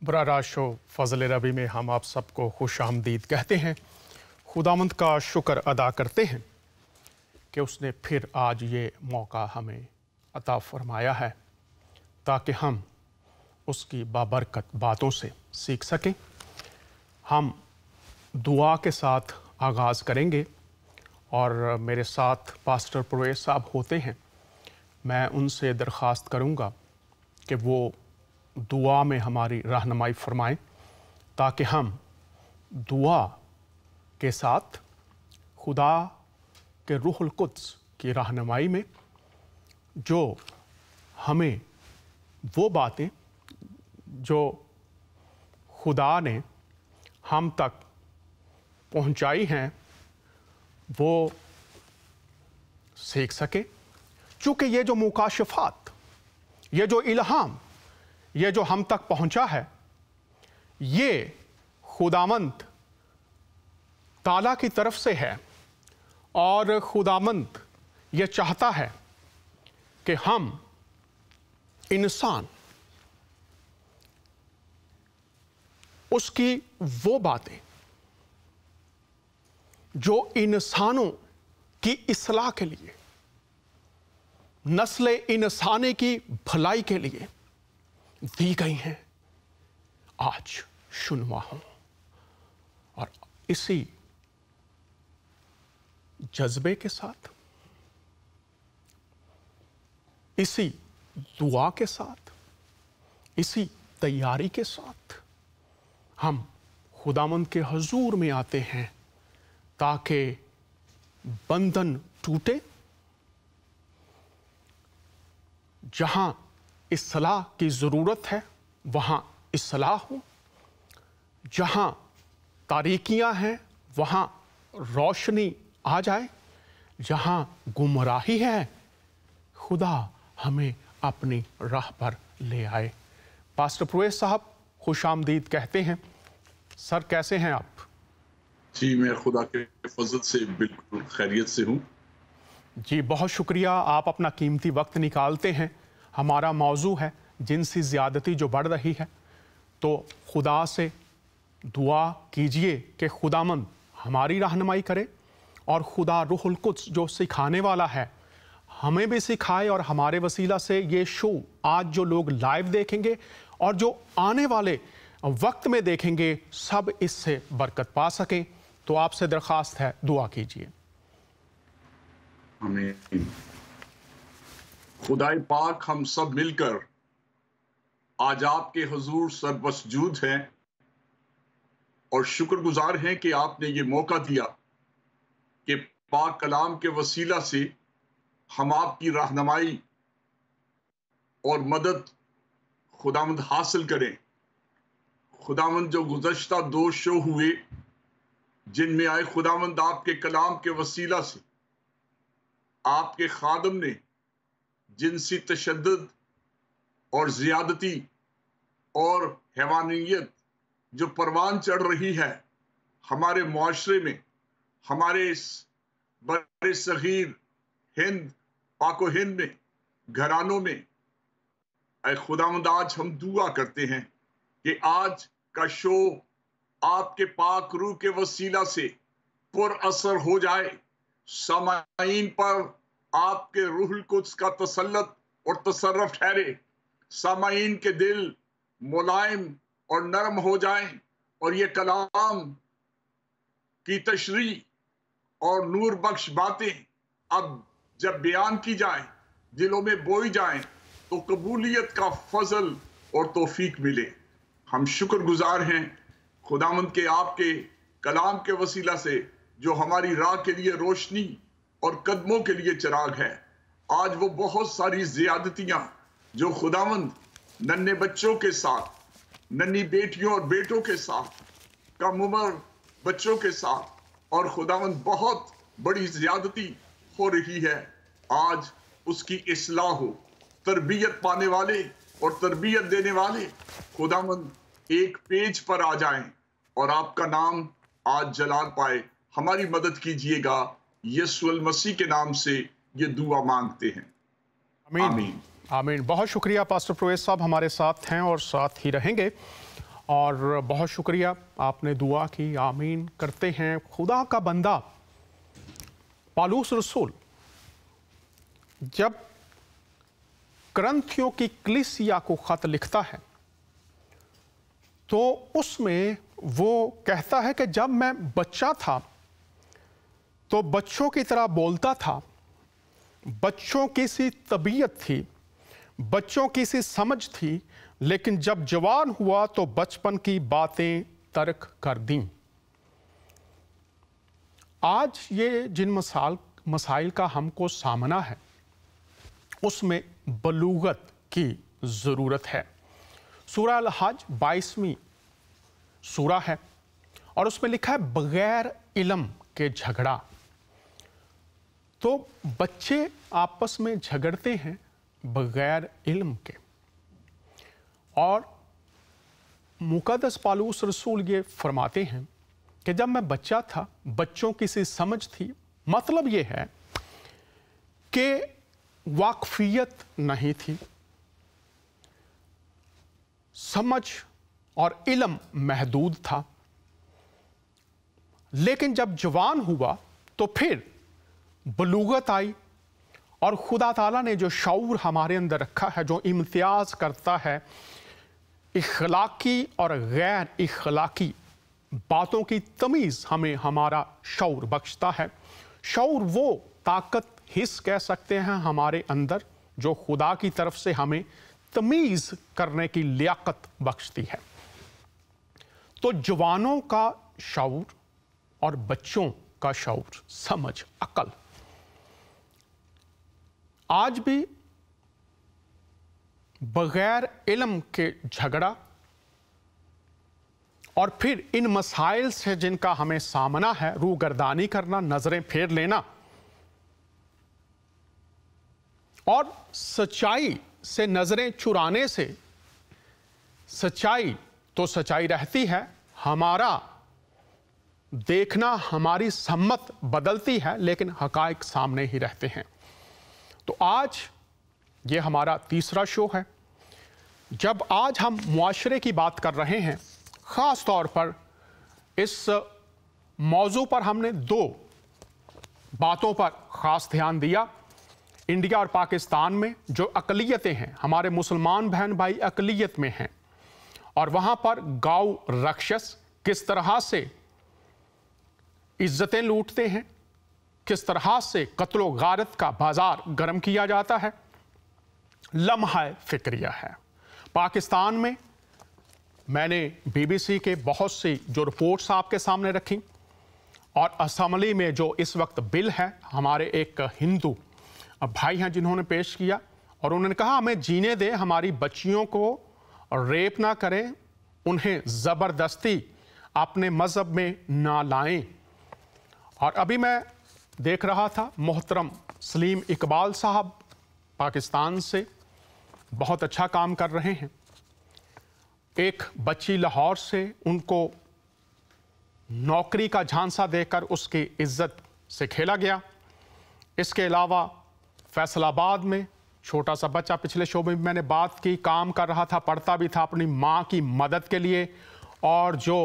براہ راست شو فضل ربی میں ہم آپ سب کو خوش آمدید کہتے ہیں۔ خداوند کا شکر ادا کرتے ہیں کہ اس نے پھر آج یہ موقع ہمیں عطا فرمایا ہے تاکہ ہم اس کی بابرکت باتوں سے سیکھ سکیں۔ ہم دعا کے ساتھ آغاز کریں گے اور میرے ساتھ پاسٹر پرویز صاحب ہوتے ہیں۔ میں ان سے درخواست کروں گا کہ وہ دعا میں ہماری رہنمائی فرمائیں تاکہ ہم دعا کے ساتھ خدا کے روح القدس کی رہنمائی میں جو ہمیں وہ باتیں جو خدا نے ہم تک پہنچائی ہیں وہ سیکھ سکے، چونکہ یہ جو مکاشفات، یہ جو الہام، یہ جو ہم تک پہنچا ہے، یہ خداوند تعالیٰ کی طرف سے ہے، اور خداوند یہ چاہتا ہے کہ ہم انسان اس کی وہ باتیں جو انسانوں کی اصلاح کے لیے، نسل انسانی کی بھلائی کے لیے دی گئی ہیں، آج سنوا ہوں۔ اور اسی جذبے کے ساتھ، اسی دعا کے ساتھ، اسی تیاری کے ساتھ ہم خداوند کے حضور میں آتے ہیں تاکہ بندھن ٹوٹے، جہاں اصلاح کی ضرورت ہے وہاں اصلاح ہو، جہاں تاریکیاں ہیں وہاں روشنی آ جائے، جہاں گمراہی ہے خدا ہمیں اپنی راہ پر لے آئے۔ پاسٹر پرویز صاحب خوش آمدید کہتے ہیں۔ سر کیسے ہیں آپ؟ جی میں خدا کے فضل سے بالکل خیریت سے ہوں۔ جی بہت شکریہ، آپ اپنا قیمتی وقت نکالتے ہیں۔ ہمارا موضوع ہے جنسی زیادتی جو بڑھ رہی ہے، تو خدا سے دعا کیجئے کہ خداوند ہماری رہنمائی کرے، اور خدا روح القدس جو سکھانے والا ہے ہمیں بھی سکھائے، اور ہمارے وسیلہ سے یہ شو آج جو لوگ لائیو دیکھیں گے اور جو آنے والے وقت میں دیکھیں گے سب اس سے برکت پا سکیں۔ تو آپ سے درخواست ہے دعا کیجئے۔ آمین۔ خدائے پاک ہم سب مل کر آج آپ کے حضور سر مسجود ہیں اور شکر گزار ہیں کہ آپ نے یہ موقع دیا کہ پاک کلام کے وسیلہ سے ہم آپ کی رہنمائی اور مدد خداوند حاصل کریں۔ خداوند جو گزشتہ 2 شو ہوئے جن میں آئے خداوند آپ کے کلام کے وسیلہ سے آپ کے خادم نے جنسی تشدد اور زیادتی اور حیوانیت جو پروان چڑھ رہی ہے ہمارے معاشرے میں، ہمارے اس بر صغیر ہند، پاک و ہند میں، گھرانوں میں، اے خداوند آج ہم دعا کرتے ہیں کہ آج کا شو آپ کے پاک روح کے وسیلہ سے پر اثر ہو جائے، سامعین پر آپ کے روح القدس کا تسلط اور تصرف ٹھہرے، سامعین کے دل ملائم اور نرم ہو جائیں، اور یہ کلام کی تشریح اور نور بخش باتیں اب جب بیان کی جائیں، دلوں میں بوئی جائیں، تو قبولیت کا فضل اور توفیق ملے۔ ہم شکر گزار ہیں خداوند کے آپ کے کلام کے وسیلہ سے جو ہماری راہ کے لیے روشنی اور قدموں کے لیے چراغ ہے۔ آج وہ بہت ساری زیادتیاں جو خداوند ننھے بچوں کے ساتھ، ننھی بیٹیوں اور بیٹوں کے ساتھ، کم عمر بچوں کے ساتھ، اور خداوند بہت بڑی زیادتی ہو رہی ہے، آج اس کی اصلاح ہو۔ تربیت پانے والے اور تربیت دینے والے خداوند ایک پیج پر آ جائیں اور آپ کا نام آج جلال پائے۔ ہماری مدد کیجئے گا، یسوع المسیح کے نام سے یہ دعا مانگتے ہیں، آمین آمین۔ آمین۔ بہت شکریہ پاسٹر پرویز صاحب، ہمارے ساتھ ہیں اور ساتھ ہی رہیں گے۔ اور بہت شکریہ، آپ نے دعا کی، آمین کرتے ہیں۔ خدا کا بندہ پالوس رسول جب کرنتھیوں کی کلیسیا کو خط لکھتا ہے تو اس میں وہ کہتا ہے کہ جب میں بچہ تھا تو بچوں کی طرح بولتا تھا، بچوں کی سی طبیعت تھی، بچوں کی سی سمجھ تھی، لیکن جب جوان ہوا تو بچپن کی باتیں ترک کر دیں۔ آج یہ جن مسائل کا ہم کو سامنا ہے اس میں بلوغت کی ضرورت ہے۔ سورہ الحج 22ویں سورہ ہے اور اس میں لکھا ہے بغیر علم کے جھگڑا۔ تو بچے آپس میں جھگڑتے ہیں بغیر علم کے، اور مقدس پالوس رسول یہ فرماتے ہیں کہ جب میں بچہ تھا بچوں کی سی سمجھ تھی، مطلب یہ ہے کہ واقفیت نہیں تھی، سمجھ اور علم محدود تھا، لیکن جب جوان ہوا تو پھر بلوغت آئی، اور خدا تعالیٰ نے جو شعور ہمارے اندر رکھا ہے، جو امتیاز کرتا ہے اخلاقی اور غیر اخلاقی باتوں کی تمیز، ہمیں ہمارا شعور بخشتا ہے۔ شعور وہ طاقت، حص کہہ سکتے ہیں ہمارے اندر، جو خدا کی طرف سے ہمیں تمیز کرنے کی لیاقت بخشتی ہے۔ تو جوانوں کا شعور اور بچوں کا شعور، سمجھ، عقل آج بھی بغیر علم کے جھگڑا، اور پھر ان مسائل سے جن کا ہمیں سامنا ہے روگردانی کرنا، نظریں پھیر لینا، اور سچائی سے نظریں چرانے سے سچائی تو سچائی رہتی ہے، ہمارا دیکھنا، ہماری سمت بدلتی ہے، لیکن حقائق سامنے ہی رہتے ہیں۔ تو آج یہ ہمارا تیسرا شو ہے۔ جب آج ہم معاشرے کی بات کر رہے ہیں، خاص طور پر اس موضوع پر ہم نے دو باتوں پر خاص دھیان دیا۔ انڈیا اور پاکستان میں جو اقلیتیں ہیں، ہمارے مسلمان بہن بھائی اقلیت میں ہیں، اور وہاں پر گاؤ رکشس کس طرح سے عزتیں لوٹتے ہیں، کس طرح سے قتل و غارت کا بازار گرم کیا جاتا ہے، لمحہ فکریہ ہے۔ پاکستان میں میں نے بی بی سی کے بہت سی جو رپورٹس آپ کے سامنے رکھیں، اور اسمبلی میں جو اس وقت بل ہے، ہمارے ایک ہندو بھائی ہیں جنہوں نے پیش کیا، اور انہوں نے کہا ہمیں جینے دیں، ہماری بچیوں کو ریپ نہ کریں، انہیں زبردستی اپنے مذہب میں نہ لائیں۔ اور ابھی میں دیکھ رہا تھا محترم سلیم اقبال صاحب پاکستان سے بہت اچھا کام کر رہے ہیں۔ ایک بچی لاہور سے، ان کو نوکری کا جھانسا دے کر اس کی عزت سے کھیلا گیا۔ اس کے علاوہ فیصل آباد میں چھوٹا سا بچہ، پچھلے شعبے میں نے بات کی، کام کر رہا تھا، پڑھتا بھی تھا اپنی ماں کی مدد کے لیے، اور جو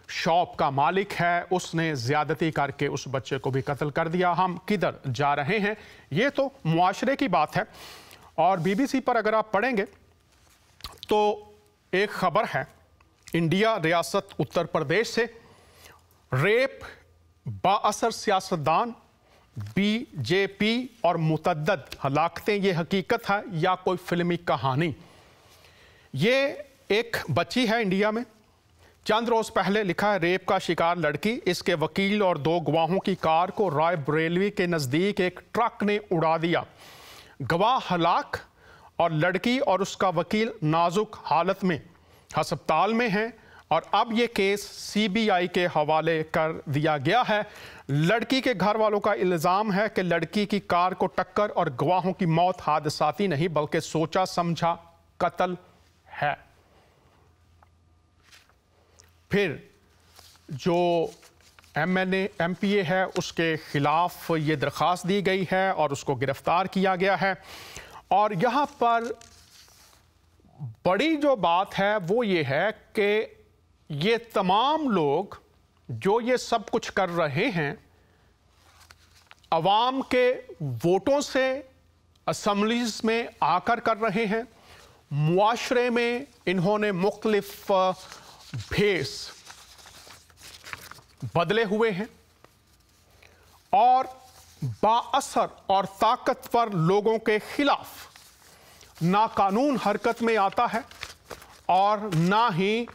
شاپ کا مالک ہے اس نے زیادتی کر کے اس بچے کو بھی قتل کر دیا۔ ہم کدھر جا رہے ہیں؟ یہ تو معاشرے کی بات ہے۔ اور بی بی سی پر اگر آپ پڑھیں گے تو ایک خبر ہے انڈیا ریاست اتر پردیش سے، ریپ بااثر سیاستدان، بی جے پی اور متعدد ہلاکتیں، یہ حقیقت ہے یا کوئی فلمی کہانی؟ یہ ایک بچی ہے انڈیا میں، چند روز پہلے لکھا ہے ریپ کا شکار لڑکی، اس کے وکیل اور دو گواہوں کی کار کو رائے بریلوی کے نزدیک ایک ٹرک نے اڑا دیا، گواہ ہلاک اور لڑکی اور اس کا وکیل نازک حالت میں ہسپتال میں ہیں، اور اب یہ کیس سی بی آئی کے حوالے کر دیا گیا ہے۔ لڑکی کے گھر والوں کا الزام ہے کہ لڑکی کی کار کو ٹکر اور گواہوں کی موت حادثاتی نہیں بلکہ سوچا سمجھا قتل ہے۔ پھر جو ایم پی اے ہے اس کے خلاف یہ درخواست دی گئی ہے اور اس کو گرفتار کیا گیا ہے۔ اور یہاں پر بڑی جو بات ہے وہ یہ ہے کہ ये तमाम लोग जो ये सब कुछ कर रहे हैं, अवाम के वोटों से असम्बलीज में आकर कर रहे हैं। मुआशरे में इन्होंने मुख्तलिफ भेस बदले हुए हैं और बाअसर और ताकतवर लोगों के खिलाफ ना कानून हरकत में आता है और ना ही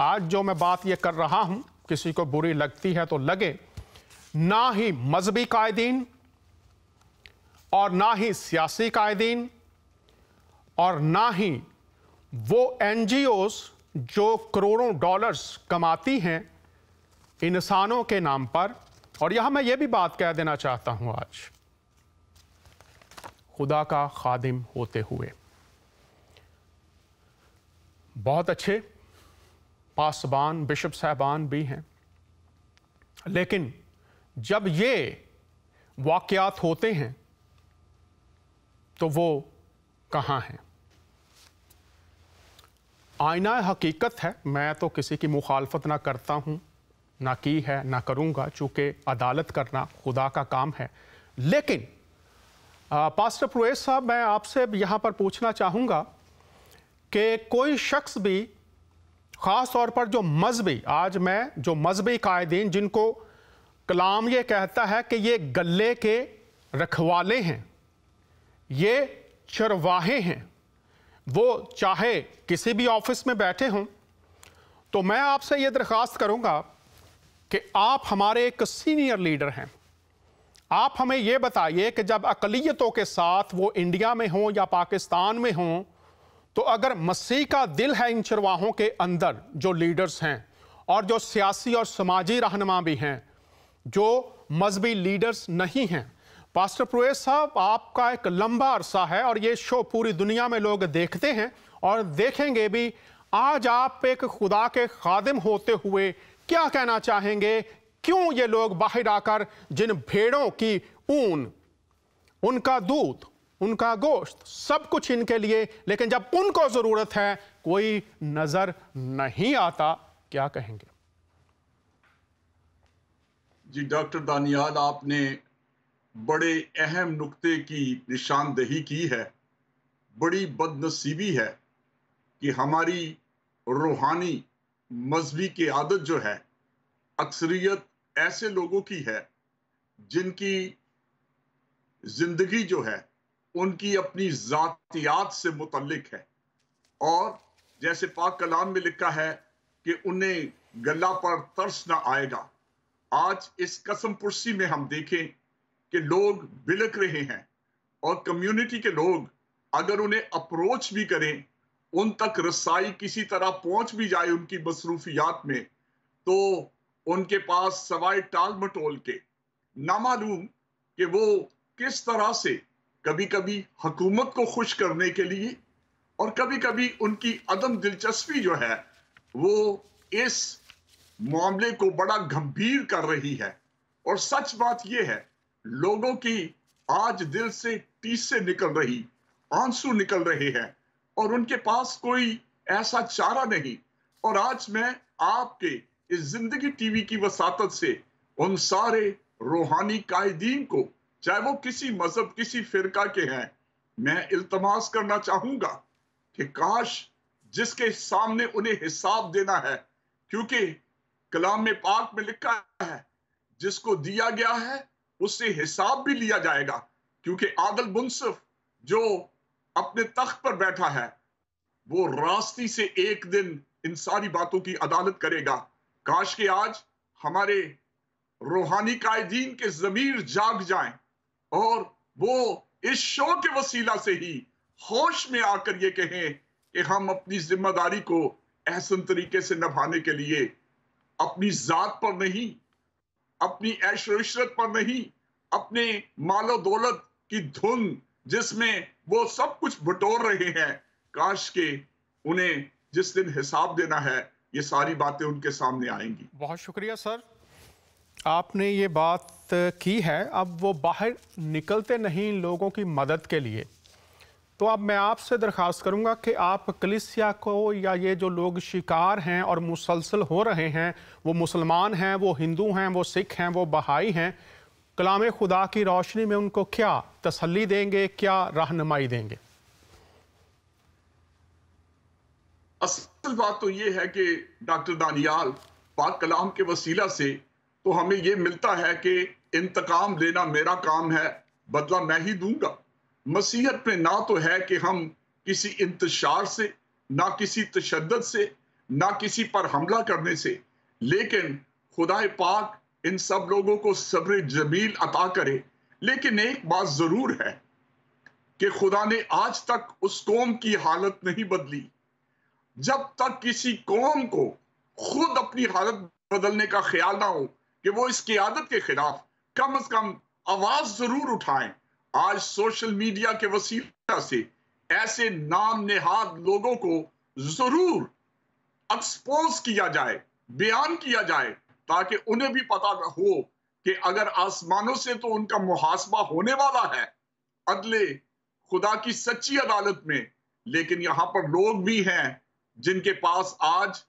आज जो मैं बात ये कर रहा हूं, किसी को बुरी लगती है तो लगे, ना ही मजहबी कायदीन और ना ही सियासी कायदीन और ना ही वो एनजीओज जो करोड़ों डॉलर्स कमाती हैं इंसानों के नाम पर। और यहां मैं ये भी बात कह देना चाहता हूं, आज खुदा का खादिम होते हुए बहुत अच्छे पासबान बिशप साहबान भी हैं, लेकिन जब ये वाक़यात होते हैं तो वो कहाँ हैं? आईना हकीकत है। मैं तो किसी की मुखालफत ना करता हूँ, ना की है, ना करूँगा, चूँकि अदालत करना खुदा का काम है। लेकिन पास्टर प्रवेश साहब, मैं आपसे यहाँ पर पूछना चाहूँगा कि कोई शख्स भी, ख़ास तौर पर जो मजहबी, आज मैं जो मजहबी कायदीन जिनको कलाम ये कहता है कि ये गले के रखवाले हैं, ये चरवाहे हैं, वो चाहे किसी भी ऑफिस में बैठे हों, तो मैं आपसे ये दरख्वास्त करूंगा कि आप हमारे एक सीनियर लीडर हैं, आप हमें ये बताइए कि जब अक़लियतों के साथ वो इंडिया में हों या पाकिस्तान में हों, तो अगर मसीह का दिल है इन चरवाहों के अंदर जो लीडर्स हैं और जो सियासी और समाजी रहनुमा भी हैं, जो मजहबी लीडर्स नहीं हैं। पास्टर प्रवेश साहब, आपका एक लंबा अरसा है और ये शो पूरी दुनिया में लोग देखते हैं और देखेंगे भी। आज आप एक खुदा के खादिम होते हुए क्या कहना चाहेंगे? क्यों ये लोग बाहर आकर जिन भेड़ों की ऊन, उनका दूध, उनका गोश्त, सब कुछ इनके लिए, लेकिन जब उनको जरूरत है कोई नजर नहीं आता, क्या कहेंगे? जी डॉक्टर दानियाल, आपने बड़े अहम नुक्ते की निशानदेही की है। बड़ी बदनसीबी है कि हमारी रूहानी मजहबी की आदत जो है, अक्सरियत ऐसे लोगों की है जिनकी जिंदगी जो है उनकी अपनी जातियात से मुतल्लिक है, और जैसे पाक कलाम में लिखा है कि उन्हें गला पर तरस ना आएगा। आज इस कसम पुरसी में हम देखें कि लोग बिलक रहे हैं और कम्युनिटी के लोग अगर उन्हें अप्रोच भी करें, उन तक रसाई किसी तरह पहुंच भी जाए उनकी मसरूफियात में, तो उनके पास सवाए टाल मटोल के ना मालूम कि वो किस तरह से कभी कभी हुकूमत को खुश करने के लिए और कभी कभी उनकी अदम दिलचस्पी जो है वो इस मामले को बड़ा गंभीर कर रही है। और सच बात यह है, लोगों की आज दिल से टीसे निकल रही, आंसू निकल रहे हैं और उनके पास कोई ऐसा चारा नहीं। और आज मैं आपके इस जिंदगी टीवी की वसातत से उन सारे रूहानी कायदीन को, चाहे वो किसी मजहब, किसी फिरका के हैं, मैं इल्तमास करना चाहूंगा कि काश जिसके सामने उन्हें हिसाब देना है, क्योंकि कलाम में पाक में लिखा है जिसको दिया गया है उससे हिसाब भी लिया जाएगा, क्योंकि आदल मुंसिफ जो अपने तख्त पर बैठा है वो रास्ती से एक दिन इन सारी बातों की अदालत करेगा। काश कि आज हमारे रूहानी कायदीन के ज़मीर जाग जाएं और वो इस शो के वसीला से ही होश में आकर ये कहें कि हम अपनी जिम्मेदारी को एहसन तरीके से निभाने के लिए अपनी जात पर नहीं, अपनी ऐशो इशरत पर नहीं, अपने मालो दौलत की धुन जिसमें वो सब कुछ बटोर रहे हैं, काश के उन्हें जिस दिन हिसाब देना है ये सारी बातें उनके सामने आएंगी। बहुत शुक्रिया सर, आपने ये बात की है। अब वो बाहर निकलते नहीं लोगों की मदद के लिए, तो अब मैं आपसे दरख्वास्त करूंगा कि आप कलीसिया को या ये जो लोग शिकार हैं और मुसलसल हो रहे हैं, वो मुसलमान हैं, वो हिंदू हैं, वो सिख हैं, वो बहाई हैं, कलाम खुदा की रोशनी में उनको क्या तसल्ली देंगे, क्या रहनुमाई देंगे? असल बात तो ये है कि डॉक्टर दानियाल, पाक कलाम के वसीला से तो हमें ये मिलता है कि इंतकाम लेना मेरा काम है, बदला मैं ही दूंगा। मसीहत में ना तो है कि हम किसी इंतशार से, ना किसी तशद्दुद से, ना किसी पर हमला करने से, लेकिन खुदाए पाक इन सब लोगों को सब्र जमील अता करे। लेकिन एक बात जरूर है कि खुदा ने आज तक उस कौम की हालत नहीं बदली। जब तक किसी कौम को खुद अपनी हालत बदलने का ख्याल ना हो कि वो इस क़ियादत के खिलाफ कम से कम आवाज जरूर उठाएं। आज सोशल मीडिया के वसीला से ऐसे नाम नेहाद लोगों को जरूर एक्सपोज किया जाए, बयान किया जाए, ताकि उन्हें भी पता हो कि अगर आसमानों से तो उनका मुहासबा होने वाला है अदले खुदा की सच्ची अदालत में, लेकिन यहां पर लोग भी हैं जिनके पास आज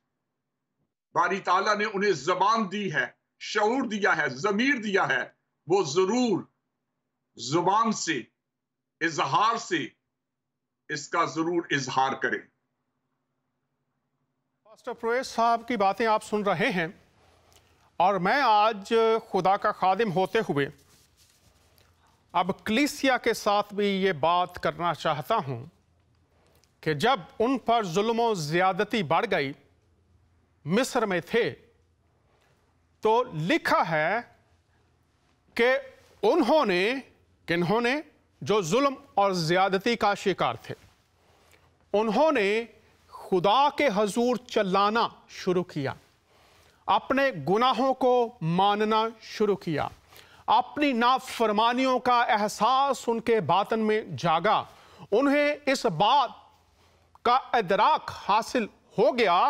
बारी ताला ने उन्हें जबान दी है, शऊर दिया है, जमीर दिया है, वो जरूर जुबान से, इजहार से इसका जरूर इजहार करें। पास्टर प्रोएस साहब की बातें आप सुन रहे हैं, और मैं आज खुदा का खादिम होते हुए अब कलीसिया के साथ भी ये बात करना चाहता हूं कि जब उन पर जुल्म और ज्यादती बढ़ गई, मिस्र में थे, तो लिखा है कि किन्होंने जो जुल्म और ज्यादती का शिकार थे, उन्होंने खुदा के हजूर चिल्लाना शुरू किया, अपने गुनाहों को मानना शुरू किया, अपनी नाफरमानियों का एहसास उनके बातन में जागा। उन्हें इस बात का इदराक हासिल हो गया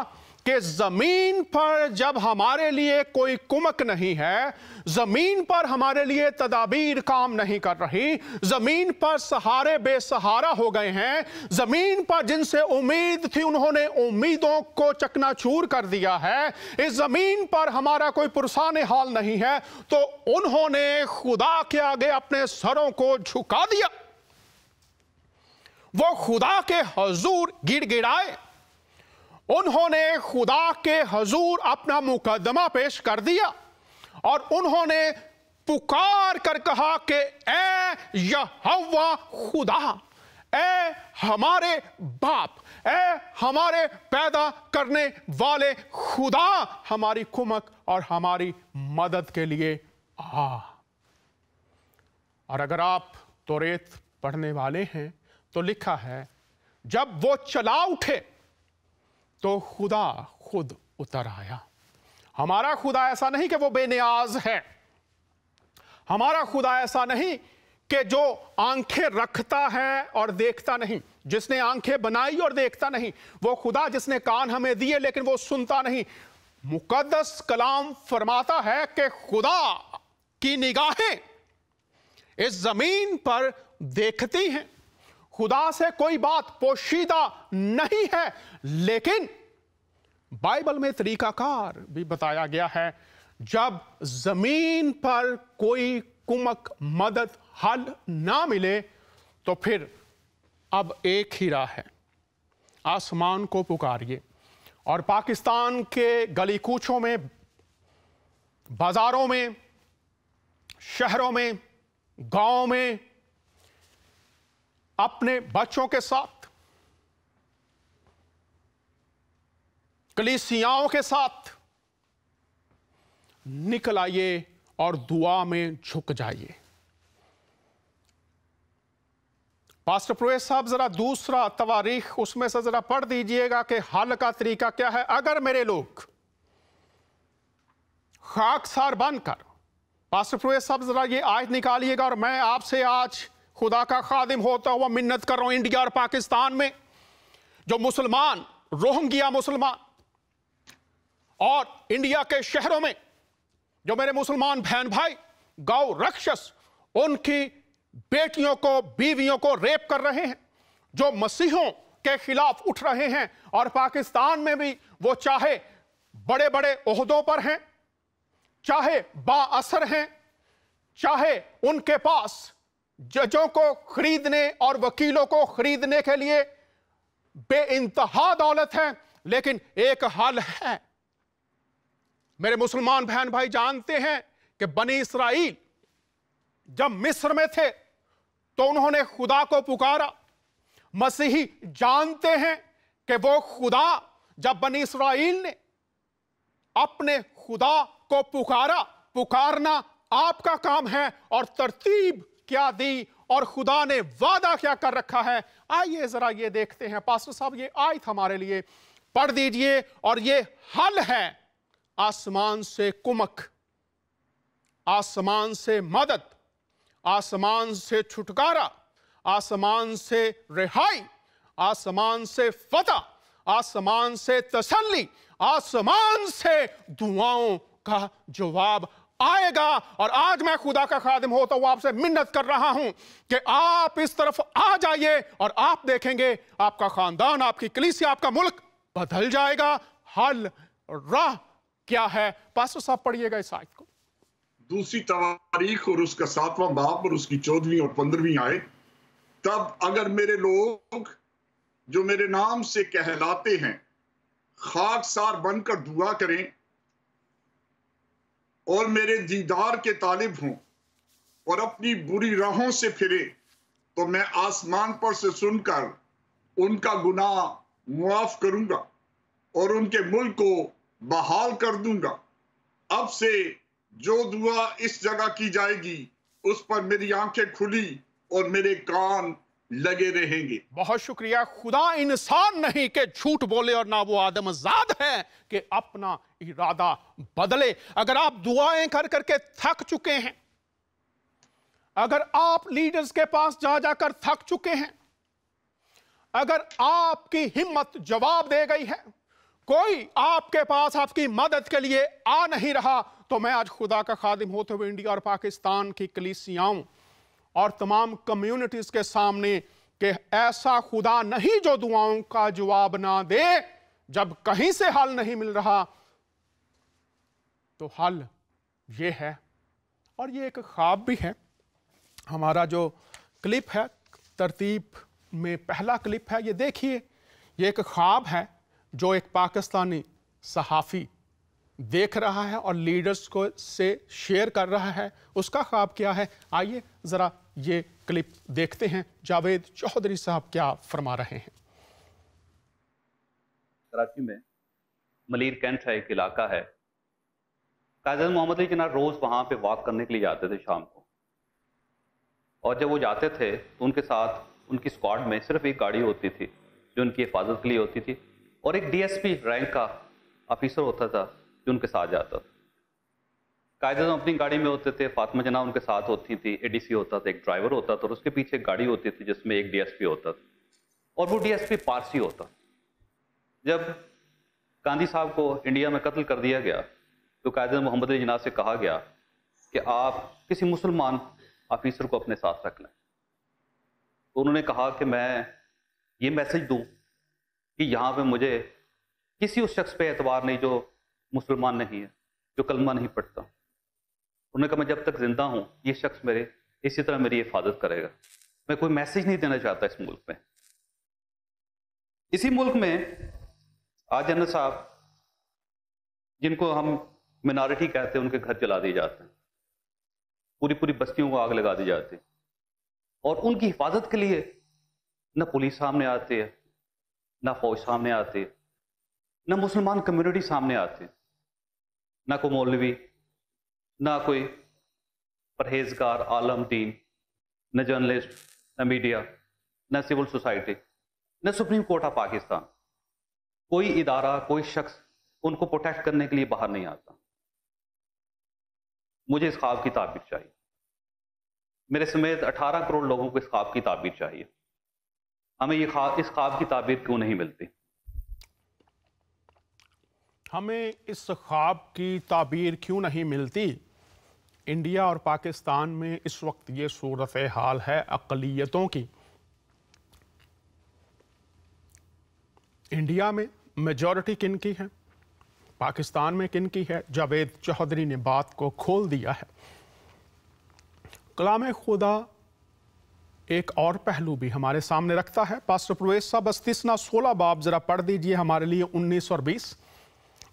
कि जमीन पर जब हमारे लिए कोई कुमक नहीं है, जमीन पर हमारे लिए तदाबीर काम नहीं कर रही, जमीन पर सहारे बेसहारा हो गए हैं, जमीन पर जिनसे उम्मीद थी उन्होंने उम्मीदों को चकनाचूर कर दिया है, इस जमीन पर हमारा कोई पुरसाने हाल नहीं है, तो उन्होंने खुदा के आगे अपने सरों को झुका दिया। वो खुदा के हजूर गिड़गिड़ाए, उन्होंने खुदा के हजूर अपना मुकदमा पेश कर दिया और उन्होंने पुकार कर कहा कि ए यहोवा खुदा, ए हमारे बाप, ए हमारे पैदा करने वाले खुदा, हमारी कुमक और हमारी मदद के लिए आ। और अगर आप तौरेत पढ़ने वाले हैं तो लिखा है, जब वो चला उठे तो खुदा खुद उतर आया। हमारा खुदा ऐसा नहीं कि वो बेनियाज है, हमारा खुदा ऐसा नहीं कि जो आंखें रखता है और देखता नहीं, जिसने आंखें बनाई और देखता नहीं, वो खुदा जिसने कान हमें दिए लेकिन वो सुनता नहीं। मुकद्दस कलाम फरमाता है कि खुदा की निगाहें इस जमीन पर देखती हैं, खुदा से कोई बात पोशीदा नहीं है, लेकिन बाइबल में तरीकाकार भी बताया गया है, जब जमीन पर कोई कुमक मदद हल ना मिले तो फिर अब एक ही राह है, आसमान को पुकारिए। और पाकिस्तान के गली कूचों में, बाजारों में, शहरों में, गांव में अपने बच्चों के साथ, कलीसियाओं के साथ निकल आइए और दुआ में झुक जाइए। पास्टर प्रोएस साहब जरा दूसरा तवारीख उसमें से जरा पढ़ दीजिएगा कि हल का तरीका क्या है। अगर मेरे लोग खाकसार बनकर, पास्टर प्रोएस साहब जरा ये आयत निकालिएगा, और मैं आपसे आज खुदा का खादिम होता हुआ मिन्नत कर रहा हूं, इंडिया और पाकिस्तान में जो मुसलमान, रोहिंग्या मुसलमान, और इंडिया के शहरों में जो मेरे मुसलमान बहन भाई गौ रक्षस उनकी बेटियों को, बीवियों को रेप कर रहे हैं, جو مسیحوں کے خلاف اٹھ رہے ہیں اور پاکستان میں بھی وہ چاہے بڑے بڑے عہدوں پر ہیں، چاہے با اثر ہیں، چاہے ان کے پاس ججوں کو خریدنے اور وکیلوں کو خریدنے کے لیے بے انتہا دولت ہے، لیکن ایک حل ہے۔ میرے مسلمان بہن بھائی جانتے ہیں کہ بنی اسرائیل جب مصر میں تھے تو انہوں نے خدا کو پکارا۔ مسیحی جانتے ہیں کہ وہ خدا، جب بنی اسرائیل نے اپنے خدا کو پکارنا آپ کا کام ہے، اور ترتیب کیا دی اور خدا نے وعدہ کیا کر رکھا ہے۔ آئیے ذرا یہ دیکھتے ہیں۔ پاسٹر صاحب یہ آیت ہمارے لیے پڑھ دیجئے، اور یہ حل ہے۔ آسمان سے کمک، آسمان سے مدد، آسمان سے چھٹکارا، آسمان سے رہائی، آسمان سے فتح، آسمان سے تسلی، آسمان سے دعاؤں کا جواب آئے گا۔ اور آج میں خدا کا خادم ہوتا ہوں آپ سے منت کر رہا ہوں کہ آپ اس طرف آ جائیے، اور آپ دیکھیں گے آپ کا خاندان، آپ کی کلیسیا، آپ کا ملک بدل جائے گا۔ حل راہ کیا ہے؟ پاسٹر صاحب پڑھیے گا اس آیت کو۔ دوسری تواریخ اور اس کا 7واں باب اور اس کی 14ویں اور 15ویں آیت۔ تب اگر میرے لوگ جو میرے نام سے کہلاتے ہیں خاکسار بن کر دعا کریں اور میرے دیدار کے طالب ہوں اور اپنی بری راہوں سے پھرے، تو میں آسمان پر سے سن کر ان کا گناہ معاف کروں گا اور ان کے ملک کو بحال کر دوں گا۔ اب سے جو دعا اس جگہ کی جائے گی اس پر میری آنکھیں کھلی اور میرے کان لگے رہیں گے۔ بہت شکریہ۔ خدا انسان نہیں کہ جھوٹ بولے، اور نہ وہ آدم زاد ہے کہ اپنا ارادہ بدلے۔ اگر آپ دعائیں کر کر کے تھک چکے ہیں، اگر آپ لیڈرز کے پاس جا جا کر تھک چکے ہیں، اگر آپ کی ہمت جواب دے گئی ہے، کوئی آپ کے پاس آپ کی مدد کے لیے آ نہیں رہا، تو میں آج خدا کا خادم ہوتے ہوئے انڈیا اور پاکستان کی کلیسیاؤں اور تمام کمیونٹیز کے سامنے کہ ایسا خدا نہیں جو دعاؤں کا جواب نہ دے۔ جب کہیں سے حل نہیں مل رہا تو حل یہ ہے، اور یہ ایک خواب بھی ہے۔ ہمارا جو کلپ ہے ترتیب میں پہلا کلپ ہے، یہ دیکھیے، یہ ایک خواب ہے جو ایک پاکستانی صحافی دیکھ رہا ہے اور لیڈرز کو سے شیئر کر رہا ہے۔ اس کا خواب کیا ہے؟ آئیے ذرا یہ کلپ دیکھتے ہیں۔ جاوید چودھری صاحب کیا فرما رہے ہیں؟ کراچی میں ملیر کینٹ ہے، ایک علاقہ ہے۔ قائد اعظم محمد علی جناح روز وہاں پہ واک کرنے کے لیے جاتے تھے شام کو، اور جب وہ جاتے تھے تو ان کے ساتھ ان کی اسکواڈ میں صرف ایک گاڑی ہوتی تھی جو ان کی حفاظت کے لیے ہوتی تھی، اور ایک ڈی ایس پی رینک کا آفیسر ہوتا تھا جو ان کے ساتھ جاتا تھا۔ قائد اعظم اپنی گاڑی میں ہوتے تھے، فاطمہ جناح ان کے ساتھ ہوتی تھی، اے ڈی سی ہوتا تھا، ایک ڈرائیور ہوتا تھا، اور اس کے پیچھے ایک گاڑی ہوتی تھی جس میں ایک ڈی ایس پی ہوتا تھا، اور وہ ڈی ایس پی پارسی ہوتا۔ جب گاندھی صاحب کو انڈیا میں قتل کر دیا گیا تو قائد اعظم محمد علی جناح سے کہا گیا کہ آپ کسی مسلمان آفیسر کو اپنے ساتھ رکھ لیں۔ تو انہوں نے کہا کہ میں یہ میسج دوں کہ یہاں پہ مجھے کسی اس شخص پہ اعتبار نہیں جو مسلمان نہیں ہے، جو کلمہ نہیں پڑھتا۔ انہوں نے کہا میں جب تک زندہ ہوں یہ شخص میرے اسی طرح میری حفاظت کرے گا۔ میں کوئی میسج نہیں دینا چاہتا اس ملک میں۔ اسی ملک میں آج جنرل صاحب جن کو ہم منارٹی کہتے ہیں ان کے گھر جلا دیے جاتے ہیں، پوری بستیوں کو آگ لگا دی جاتی ہے، اور ان کی حفاظت کے لیے نہ پولیس سامنے آتی ہے، نہ فوج سامنے آتی ہے، نہ مسلمان کمیونٹی سامنے آتی ہے، نہ کوئی مولوی، نہ کوئی پرہیزگار عالم دین، نہ جرنلسٹ، نہ میڈیا، نہ سول سوسائٹی، نہ سپریم کورٹ آف پاکستان۔ کوئی ادارہ، کوئی شخص ان کو پروٹیکٹ کرنے کے لیے باہر نہیں آتا۔ مجھے اس خواب کی تعبیر چاہیے، میرے سمیت 18 کروڑ لوگوں کو اس خواب کی تعبیر چاہیے۔ ہمیں اس خواب کی تعبیر کیوں نہیں ملتی؟ ہمیں اس خواب کی تعبیر کیوں نہیں ملتی؟ انڈیا اور پاکستان میں اس وقت یہ صورتحال ہے اقلیتوں کی इंडिया में मेजॉरिटी किन की है, पाकिस्तान में किन की है, जावेद चौधरी ने बात को खोल दिया है। कलाम खुदा एक और पहलू भी हमारे सामने रखता है। पास्टर प्रवेश साहब, अस्तिस्ना 16 बाब जरा पढ़ दीजिए हमारे लिए 19 और 20।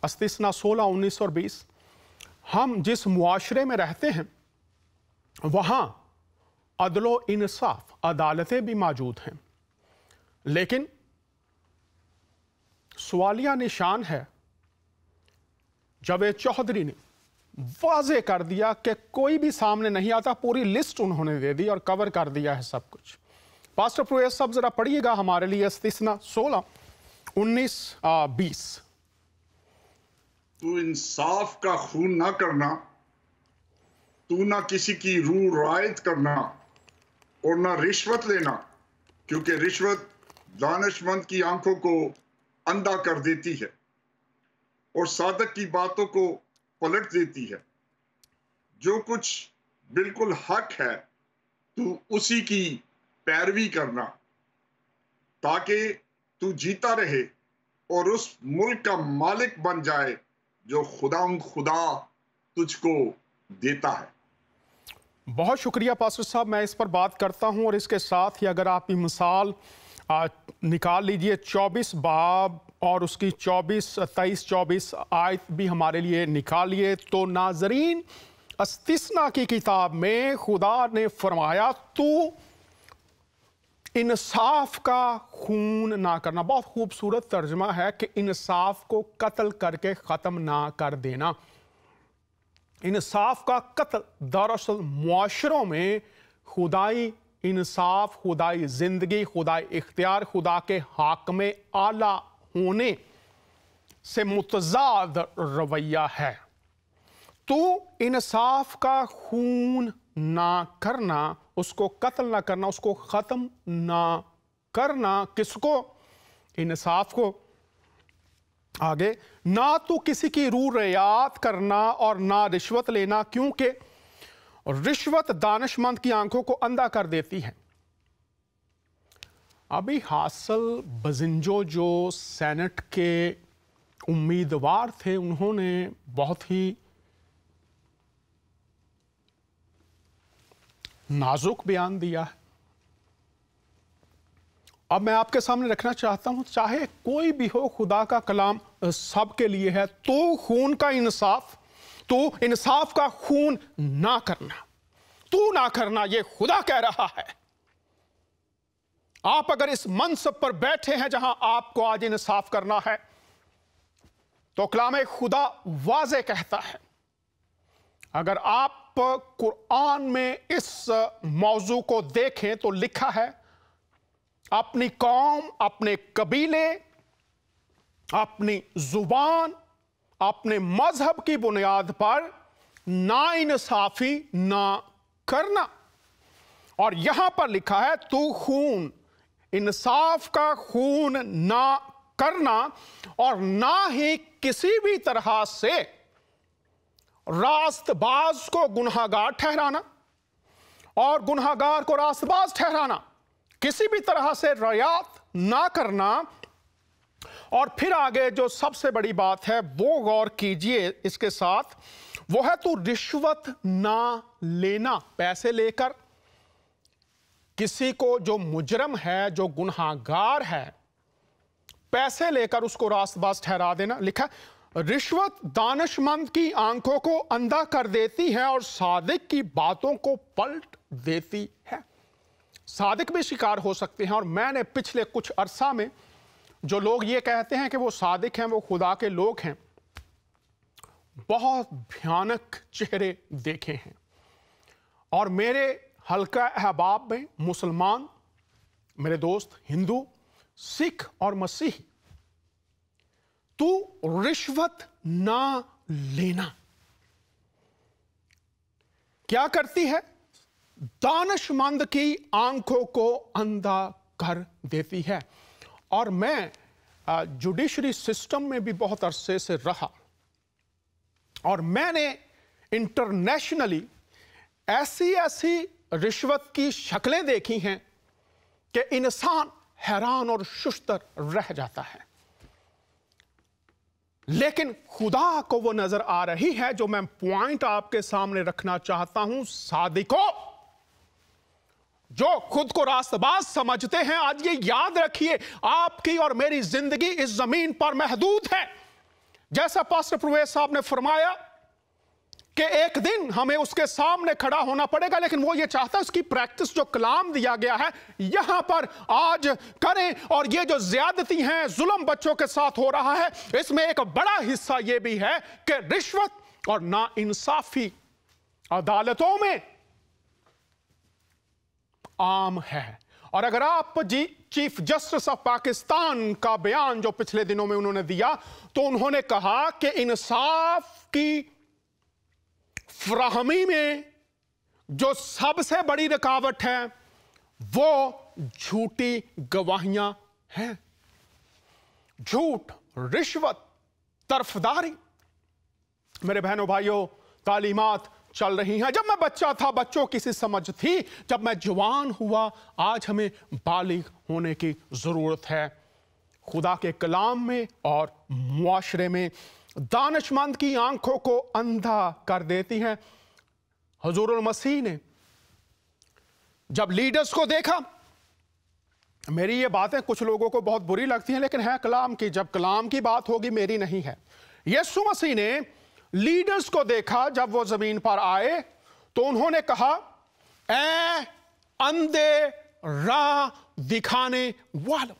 अस्तिस्ना 16, 19 और 20। हम जिस मुआशरे में रहते हैं वहां अदलो इंसाफ, अदालतें भी मौजूद हैं, लेकिन सवालिया निशान है, जावेद चौधरी ने वाजे कर दिया कि कोई भी सामने नहीं आता। पूरी लिस्ट उन्होंने दे दी और कवर कर दिया है सब कुछ। पास्टर प्रवेश साहब जरा पढ़िएगा हमारे लिए अस्तिस्ना 16, 19, 20। तू इंसाफ का खून ना करना, तू ना किसी की रूह रायत करना और ना रिश्वत लेना, क्योंकि रिश्वत दानिशमंद की आंखों को अंधा कर देती है और सादक की बातों को पलट देती है। जो कुछ बिल्कुल हक है तू उसी की पैरवी करना, ताकि तू जीता रहे और उस मुल्क का मालिक बन जाए जो खुदा तुझको देता है। बहुत शुक्रिया पास्टर साहब, मैं इस पर बात करता हूं और इसके साथ ही अगर आप ये मिसाल निकाल लीजिए 24 बाब और उसकी 23-24 आयत भी हमारे लिए निकालिए। तो नाजरीन, अस्तिस्ना की किताब में खुदा ने फरमाया तू इंसाफ का खून ना करना। बहुत खूबसूरत तर्जमा है कि इंसाफ को कत्ल करके ख़त्म ना कर देना। इंसाफ का कत्ल, दरअसल मुआशरों में खुदाई इंसाफ, खुदाई जिंदगी, खुदाई इख्तियार, खुदा के हाकमे आला होने से मुतजाद रवैया है। तो इंसाफ का खून ना करना, उसको कत्ल ना करना, उसको ख़त्म ना करना, किसको? इंसाफ को। आगे, ना तो किसी की रूह रियात करना और ना रिश्वत लेना, क्योंकि रिश्वत दानिशमंद की आंखों को अंधा कर देती है। अभी हासिल बजिंजो जो सेनेट के उम्मीदवार थे, उन्होंने बहुत ही नाजुक बयान दिया है। अब मैं आपके सामने रखना चाहता हूं, चाहे कोई भी हो, खुदा का कलाम सबके लिए है। तो खून का इंसाफ, तो इंसाफ का खून ना करना, तू ना करना, ये खुदा कह रहा है। आप अगर इस मनसब पर बैठे हैं जहां आपको आज इंसाफ करना है, तो कलाम खुदा वाज़े कहता है। अगर आप कुरान में इस मौजू को देखें तो लिखा है, अपनी कौम, अपने कबीले, अपनी जुबान, अपने मजहब की बुनियाद पर नाइंसाफी ना करना। और यहां पर लिखा है तू खून, इंसाफ का खून ना करना और ना ही किसी भी तरह से रास्तबाज को गुनहगार ठहराना और गुनहगार को रास्तबाज ठहराना, किसी भी तरह से रियात ना करना। और फिर आगे जो सबसे बड़ी बात है वो गौर कीजिए इसके साथ, वो है तू रिश्वत ना लेना। पैसे लेकर किसी को, जो मुजरम है, जो गुनहगार है, पैसे लेकर उसको रास्तबाज ठहरा देना। लिखा रिश्वत दानिशमंद की आंखों को अंधा कर देती है और सादिक की बातों को पलट देती है। सादिक भी शिकार हो सकते हैं। और मैंने पिछले कुछ अरसा में जो लोग ये कहते हैं कि वो सादिक हैं, वो खुदा के लोग हैं, बहुत भयानक चेहरे देखे हैं। और मेरे हल्का अहबाब में मुसलमान, मेरे दोस्त हिंदू, सिख और मसीही, तू रिश्वत ना लेना क्या करती है? दानिशमंद की आंखों को अंधा कर देती है। और मैं जुडिशरी सिस्टम में भी बहुत अरसे से रहा और मैंने इंटरनेशनली ऐसी ऐसी रिश्वत की शक्लें देखी हैं कि इंसान हैरान और शुश्तर रह जाता है। लेकिन खुदा को वो नजर आ रही है। जो मैं पॉइंट आपके सामने रखना चाहता हूं, सादिकों जो खुद को रास्तबाज समझते हैं, आज ये याद रखिए, आपकी और मेरी जिंदगी इस जमीन पर महदूद है। जैसा पास्टर प्रवेश साहब ने फरमाया कि एक दिन हमें उसके सामने खड़ा होना पड़ेगा, लेकिन वो ये चाहता है उसकी प्रैक्टिस जो कलाम दिया गया है यहां पर आज करें। और ये जो ज्यादती है, जुल्म बच्चों के साथ हो रहा है, इसमें एक बड़ा हिस्सा ये भी है कि रिश्वत और नाइंसाफी अदालतों में आम है। और अगर आप चीफ जस्टिस ऑफ पाकिस्तान का बयान जो पिछले दिनों में उन्होंने दिया, तो उन्होंने कहा कि इंसाफ की फराहमी में जो सबसे बड़ी रुकावट है वो झूठी गवाहियां हैं। झूठ, रिश्वत, तरफदारी। मेरे बहनों भाइयों, तालीमात चल रही हैं। जब मैं बच्चा था बच्चों की सी समझ थी, जब मैं जवान हुआ आज हमें बालिग होने की जरूरत है। खुदा के कलाम में और मुआशरे में दानिशमंद की आंखों को अंधा कर देती है। हुजूरुल मसीह ने जब लीडर्स को देखा, मेरी ये बातें कुछ लोगों को बहुत बुरी लगती हैं, लेकिन है कलाम की। जब कलाम की बात होगी, मेरी नहीं है। यीशु मसीह ने लीडर्स को देखा जब वो जमीन पर आए, तो उन्होंने कहा, ऐ अंधे राह दिखाने वालों,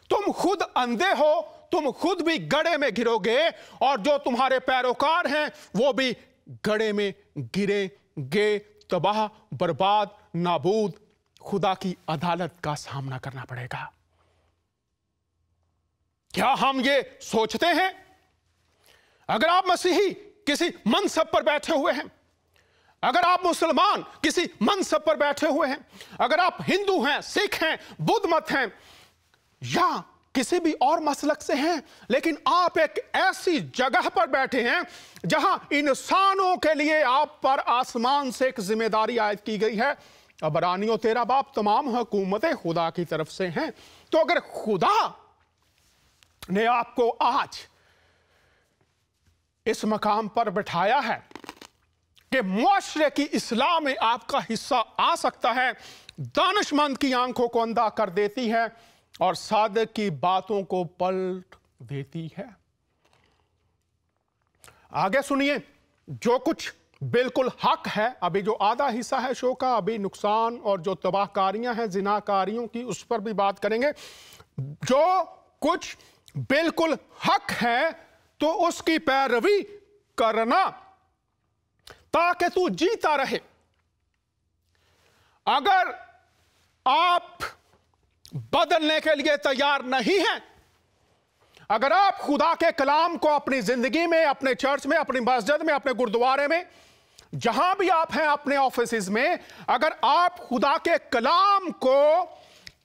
तुम खुद अंधे हो, तुम खुद भी गड्ढे में गिरोगे, और जो तुम्हारे पैरोकार हैं वो भी गड्ढे में गिरेंगे, तबाह, बर्बाद, नाबूद, खुदा की अदालत का सामना करना पड़ेगा। क्या हम ये सोचते हैं? अगर आप मसीही किसी मनसब पर बैठे हुए हैं, अगर आप मुसलमान किसी मनसब पर बैठे हुए हैं, अगर आप हिंदू हैं, सिख हैं, बुद्ध मत हैं, या किसी भी और मसलक से हैं, लेकिन आप एक ऐसी जगह पर बैठे हैं जहां इंसानों के लिए आप पर आसमान से एक जिम्मेदारी आयद की गई है। अबरानियों 13 बाब, तमाम हुकूमतें खुदा की तरफ से हैं। तो अगर खुदा ने आपको आज इस मकाम पर बिठाया है कि मुआशरे की इस्लाह में आपका हिस्सा आ सकता है, दानिशमंद की आंखों को अंधा कर देती है और सादिक की बातों को पलट देती है। आगे सुनिए, जो कुछ बिल्कुल हक है, अभी जो आधा हिस्सा है शो का, अभी नुकसान और जो तबाहकारियां हैं जिनाकारियों की, उस पर भी बात करेंगे। जो कुछ बिल्कुल हक है तो उसकी पैरवी करना ताकि तू जीता रहे। अगर आप बदलने के लिए तैयार नहीं हैं, अगर आप खुदा के कलाम को अपनी जिंदगी में, अपने चर्च में, अपनी मस्जिद में, अपने गुरुद्वारे में, जहां भी आप हैं, अपने ऑफिस में, अगर आप खुदा के कलाम को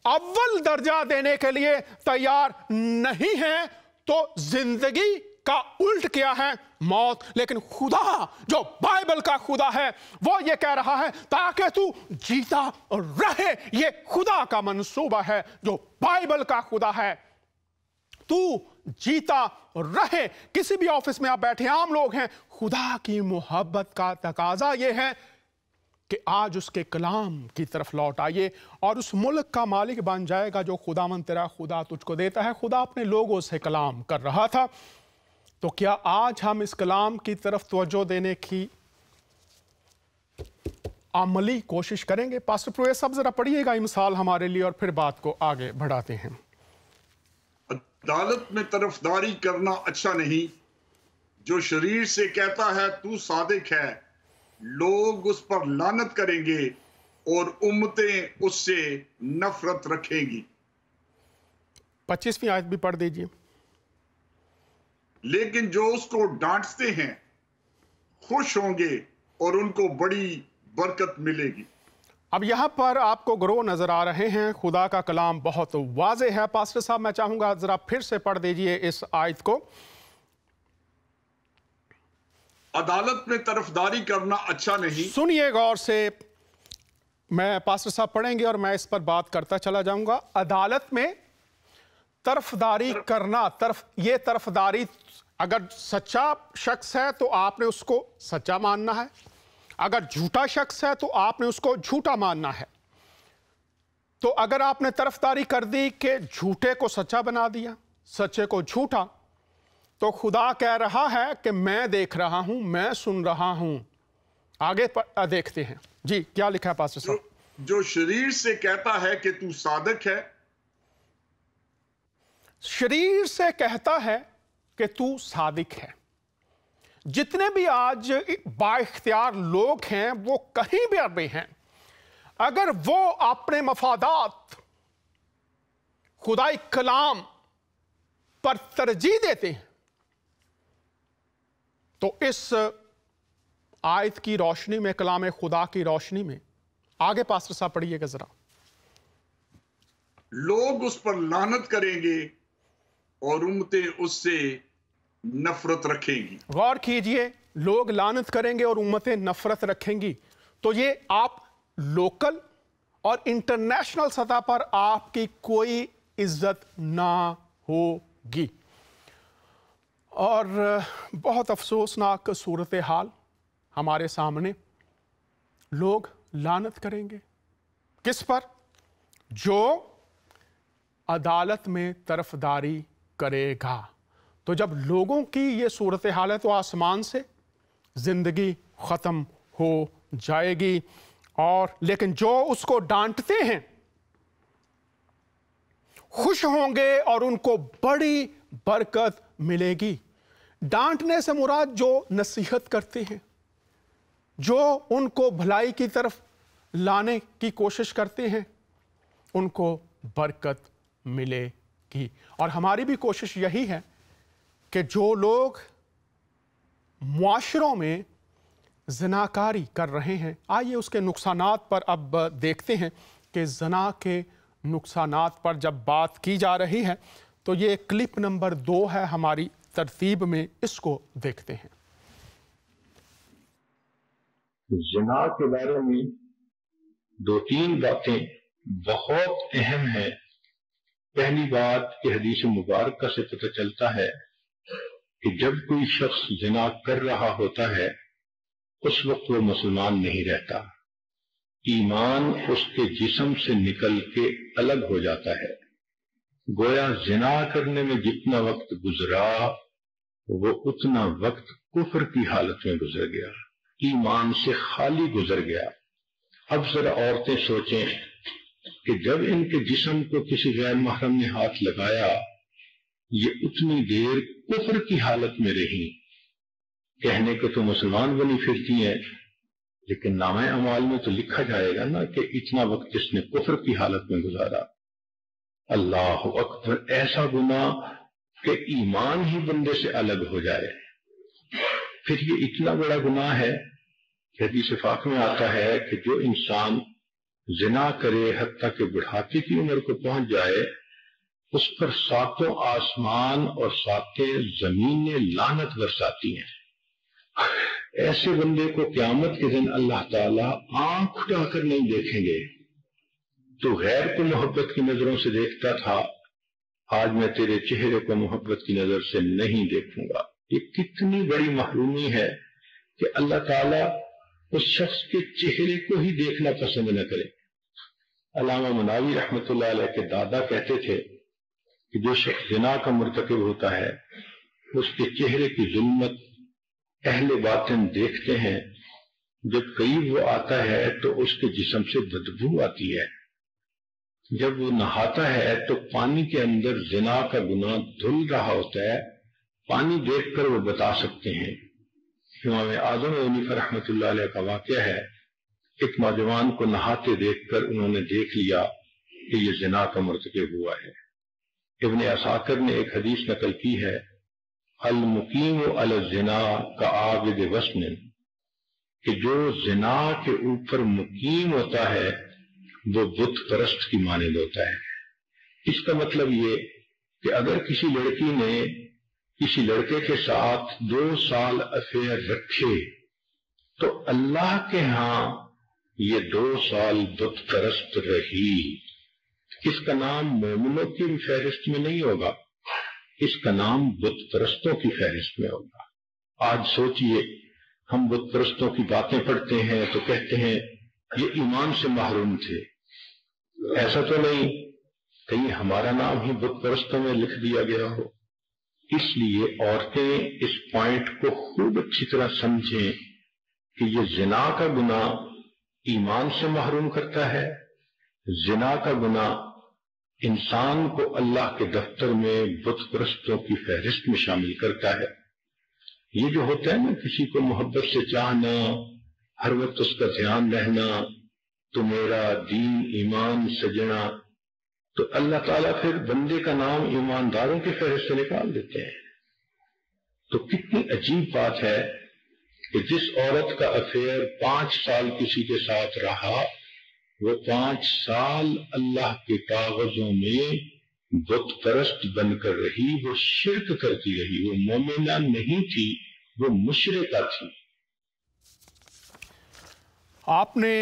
अव्वल दर्जा देने के लिए तैयार नहीं हैं, तो जिंदगी का उल्ट क्या है? मौत। लेकिन खुदा जो बाइबल का खुदा है वो ये कह रहा है ताकि तू जीता रहे। ये खुदा का मंसूबा है जो बाइबल का खुदा है, तू जीता रहे। किसी भी ऑफिस में आप बैठे आम लोग हैं, खुदा की मोहब्बत का तकाजा यह है कि आज उसके कलाम की तरफ लौट आइए और उस मुल्क का मालिक बन जाएगा जो खुदावंद तेरा खुदा तुझको देता है। खुदा अपने लोगों से कलाम कर रहा था, तो क्या आज हम इस कलाम की तरफ तवज्जो देने की अमली कोशिश करेंगे? पास्टर प्रवेश साहब जरा पढ़िएगा ये मिसाल हमारे लिए और फिर बात को आगे बढ़ाते हैं। अदालत में तरफदारी करना अच्छा नहीं। जो शरीर से कहता है तू सादिक है, लोग उस पर लानत करेंगे और उम्मतें उससे नफरत रखेंगी। 25वीं आयत भी पढ़ दीजिए। लेकिन जो उसको डांटते हैं खुश होंगे और उनको बड़ी बरकत मिलेगी। अब यहां पर आपको ग्रोह नजर आ रहे हैं। खुदा का कलाम बहुत वाज़े है। पास्टर साहब मैं चाहूंगा जरा फिर से पढ़ दीजिए इस आयत को। अदालत में तरफदारी करना अच्छा नहीं। सुनिए गौर से, मैं पास्टर साहब पढ़ेंगे और मैं इस पर बात करता चला जाऊंगा। अदालत में طرفداری کرنا، یہ طرفداری اگر سچا شخص ہے تو آپ نے اس کو سچا ماننا ہے، اگر جھوٹا شخص ہے تو آپ نے اس کو جھوٹا ماننا ہے۔ تو اگر آپ نے طرفداری کر دی کہ جھوٹے کو سچا بنا دیا، سچے کو جھوٹا، تو خدا کہہ رہا ہے کہ میں دیکھ رہا ہوں، میں سن رہا ہوں۔ آگے دیکھتے ہیں جی کیا لکھا ہے پاسٹر صاحب۔ جو شریر سے کہتا ہے کہ تو صادق ہے، شریر سے کہتا ہے کہ تو صادق ہے۔ جتنے بھی آج با اختیار لوگ ہیں وہ کہیں بھی ہیں، اگر وہ اپنے مفادات خدائی کلام پر ترجیح دیتے ہیں تو اس آیت کی روشنی میں، کلام خدا کی روشنی میں، آگے پاسٹر صاحب پڑھیے گا ذرا۔ لوگ اس پر لعنت کریں گے اور امتیں اس سے نفرت رکھیں گی۔ غور کیجئے، لوگ لعنت کریں گے اور امتیں نفرت رکھیں گی۔ تو یہ آپ لوکل اور انٹرنیشنل سطح پر آپ کی کوئی عزت نہ ہوگی۔ اور بہت افسوسناک صورتحال ہمارے سامنے، لوگ لعنت کریں گے کس پر؟ جو عدالت میں طرفداری کرے گا۔ تو جب لوگوں کی یہ صورتحال ہے تو آسمان سے زندگی ختم ہو جائے گی، اور لیکن جو اس کو ڈانٹتے ہیں خوش ہوں گے اور ان کو بڑی برکت ملے گی۔ ڈانٹنے سے مراد جو نصیحت کرتے ہیں، جو ان کو بھلائی کی طرف لانے کی کوشش کرتے ہیں، ان کو برکت ملے گی۔ اور ہماری بھی کوشش یہی ہے کہ جو لوگ معاشروں میں زناکاری کر رہے ہیں، آئیے اس کے نقصانات پر اب دیکھتے ہیں کہ زنا کے نقصانات پر جب بات کی جا رہی ہے تو یہ کلپ نمبر 2 ہے ہماری ترتیب میں، اس کو دیکھتے ہیں۔ زنا کے بارے میں 2-3 باتیں بہت اہم ہیں۔ پہلی بات کہ حدیث مبارکہ سے پتہ چلتا ہے کہ جب کوئی شخص زنا کر رہا ہوتا ہے اس وقت وہ مسلمان نہیں رہتا، ایمان اس کے جسم سے نکل کے الگ ہو جاتا ہے۔ گویا زنا کرنے میں جتنا وقت گزرا وہ اتنا وقت کفر کی حالت میں گزر گیا، ایمان سے خالی گزر گیا۔ اب ذرا عورتیں سوچیں کہ جب ان کے جسم کو کسی غیر محرم نے ہاتھ لگایا، یہ اتنی دیر کفر کی حالت میں رہی۔ کہنے کہ تو مسلمان بنی پھرتی ہیں، لیکن نامہ اعمال میں تو لکھا جائے گا نا کہ اتنا وقت اس نے کفر کی حالت میں گزارا۔ اللہ اکبر! ایسا گناہ کہ ایمان ہی بندے سے الگ ہو جائے۔ پھر یہ اتنا بڑا گناہ ہے کہ حدیث پاک میں آتا ہے کہ جو انسان زنا کرے حتیٰ کہ بڑھاپے کی عمر کو پہنچ جائے، اس پر 7 آسمان اور 7 زمینیں لعنت برساتی ہیں۔ ایسے بندے کو قیامت کے دن اللہ تعالیٰ آنکھ اٹھا کر نہیں دیکھیں گے۔ تو غیر کو محبت کی نظروں سے دیکھتا تھا، آج میں تیرے چہرے کو محبت کی نظر سے نہیں دیکھوں گا۔ یہ کتنی بڑی محرومی ہے کہ اللہ تعالیٰ اس شخص کے چہرے کو ہی دیکھنا پسند نہ کرے۔ علامہ مناوی رحمۃ اللہ علیہ کے دادا کہتے تھے کہ جو شخص زنا کا مرتکب ہوتا ہے اس کے چہرے کی ظلمت اہل باطن دیکھتے ہیں، جب قریب وہ آتا ہے تو اس کے جسم سے بدبو آتی ہے، جب وہ نہاتا ہے تو پانی کے اندر زنا کا گناہ دھل رہا ہوتا ہے، پانی دیکھ کر وہ بتا سکتے ہیں۔ امام اعظم حنیفہ رحمۃ اللہ علیہ کا واقعہ ہے، ایک نوجوان کو نہاتے دیکھ کر انہوں نے دیکھ لیا کہ یہ زنا کا مرتکب ہوا ہے۔ ابن عساکر نے ایک حدیث نقل کی ہے، المقیم علی الزنا کعابد وثن، کہ جو زنا کے اوپر مقیم ہوتا ہے وہ بت پرست کی مانند ہوتا ہے۔ اس کا مطلب یہ کہ اگر کسی لڑکی نے کسی لڑکے کے ساتھ 2 سال افیئر رکھے تو اللہ کے ہاں یہ 2 سال بت پرست رہی۔ اس کا نام مومنوں کی بھی فہرست میں نہیں ہوگا، اس کا نام بت پرستوں کی فہرست میں ہوگا۔ آج سوچئے، ہم بت پرستوں کی باتیں پڑھتے ہیں تو کہتے ہیں یہ ایمان سے محروم تھے۔ ایسا تو نہیں کہیں ہمارا نام ہی بت پرستوں میں لکھ دیا گیا ہو۔ اس لیے عورتیں اس پوائنٹ کو خوب اچھی طرح سمجھیں کہ یہ زنا کا گناہ ایمان سے محروم کرتا ہے، زنا کا گناہ انسان کو اللہ کے دفتر میں بت پرستوں کی فہرست میں شامل کرتا ہے۔ یہ جو ہوتا ہے نا کسی کو محبت سے چاہنا، ہر وقت اس کا دھیان رہنا، تو میرا دین ایمان سجنا، تو اللہ تعالیٰ پھر بندے کا نام ایمانداروں کی فہرست سے نکال دیتے ہیں۔ تو کتنی عجیب بات ہے کہ جس عورت کا افیئر 5 سال کسی کے ساتھ رہا، وہ 5 سال اللہ کے کاغذوں میں بت پرست بن کر رہی، وہ شرک کرتی رہی، وہ مومنہ نہیں تھی، وہ مشرکہ تھی۔ آپ نے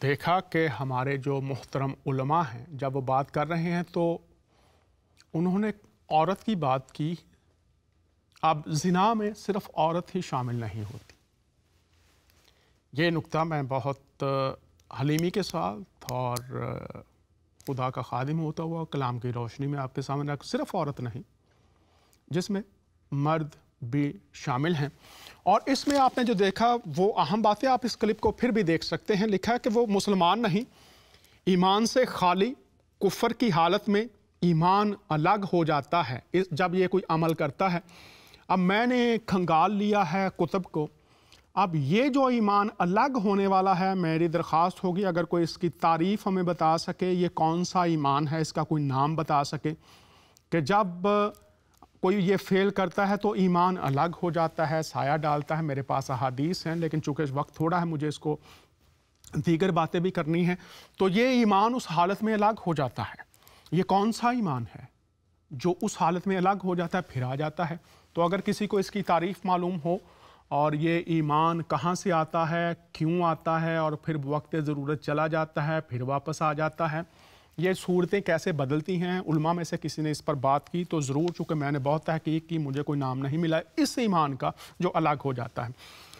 دیکھا کہ ہمارے جو محترم علماء ہیں جب وہ بات کر رہے ہیں تو انہوں نے عورت کی بات کی۔ اب زنا میں صرف عورت ہی شامل نہیں ہوتی، یہ نقطہ میں بہت حلیمی کے ساتھ اور خدا کا خادم ہوتا ہوا کلام کی روشنی میں آپ کے سامنے رکھ، صرف عورت نہیں، جس میں مرد بھی شامل ہیں۔ اور اس میں آپ نے جو دیکھا وہ اہم باتیں آپ اس کلپ کو پھر بھی دیکھ سکتے ہیں۔ لکھا ہے کہ وہ مسلمان نہیں، ایمان سے خالی، کفر کی حالت میں ایمان الگ ہو جاتا ہے جب یہ کوئی عمل کرتا ہے۔ اب میں نے کھنگال لیا ہے کتب کو، اب یہ جو ایمان الگ ہونے والا ہے، میری درخواست ہوگی اگر کوئی اس کی تعریف ہمیں بتا سکے، یہ کون سا ایمان ہے، اس کا کوئی نام بتا سکے کہ جب کوئی یہ فیل کرتا ہے تو ایمان الگ ہو جاتا ہے، سایہ ڈالتا ہے۔ میرے پاس احادیث ہیں لیکن چونکہ وقت تھوڑا ہے مجھے اس کو دیگر باتیں بھی کرنی ہیں، تو یہ ایمان اس حالت میں الگ ہو جاتا ہے۔ یہ کون سا ایمان ہے جو اس حالت میں الگ ہو جاتا ہے پھر آ جاتا ہے؟ تو اگر کسی کو اس کی تعریف معلوم ہو اور یہ ایمان کہاں سے آتا ہے، کیوں آتا ہے اور پھر وقت ضرورت چلا جاتا ہے پھر واپس آ جاتا ہے، یہ صورتیں کیسے بدلتی ہیں، علماء میں سے کسی نے اس پر بات کی تو ضرور، چونکہ میں نے بہت تحقیق کی مجھے کوئی نام نہیں ملا اس ایمان کا جو الگ ہو جاتا ہے۔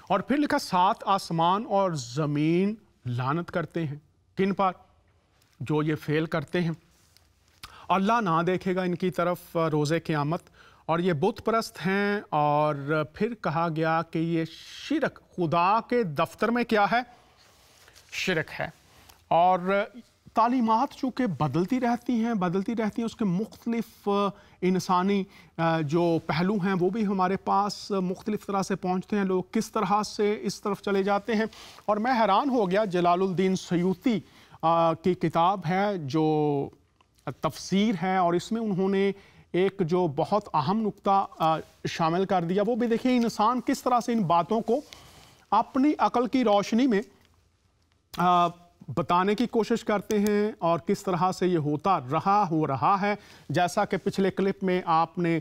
اور پھر لکھا 7 آسمان اور زمین لعنت کرتے ہیں، کن پر؟ جو یہ فیل کرتے ہیں۔ اللہ نہ دیکھے گا ان کی طرف روز قیامت، اور یہ بت پرست ہیں۔ اور پھر کہا گیا کہ یہ شرک خدا کے دفتر میں کیا ہے؟ شرک ہے۔ اور تعلیمات چونکہ بدلتی رہتی ہیں اس کے مختلف انسانی جو پہلو ہیں وہ بھی ہمارے پاس مختلف طرح سے پہنچتے ہیں، لوگ کس طرح سے اس طرف چلے جاتے ہیں۔ اور میں حیران ہو گیا، جلال الدین سیوطی کی کتاب ہے جو تفسیر ہے، اور اس میں انہوں نے ایک جو بہت اہم نقطہ شامل کر دیا، وہ بھی دیکھیں انسان کس طرح سے ان باتوں کو اپنی عقل کی روشنی میں بتانے کی کوشش کرتے ہیں اور کس طرح سے یہ ہو رہا ہے۔ جیسا کہ پچھلے کلپ میں آپ نے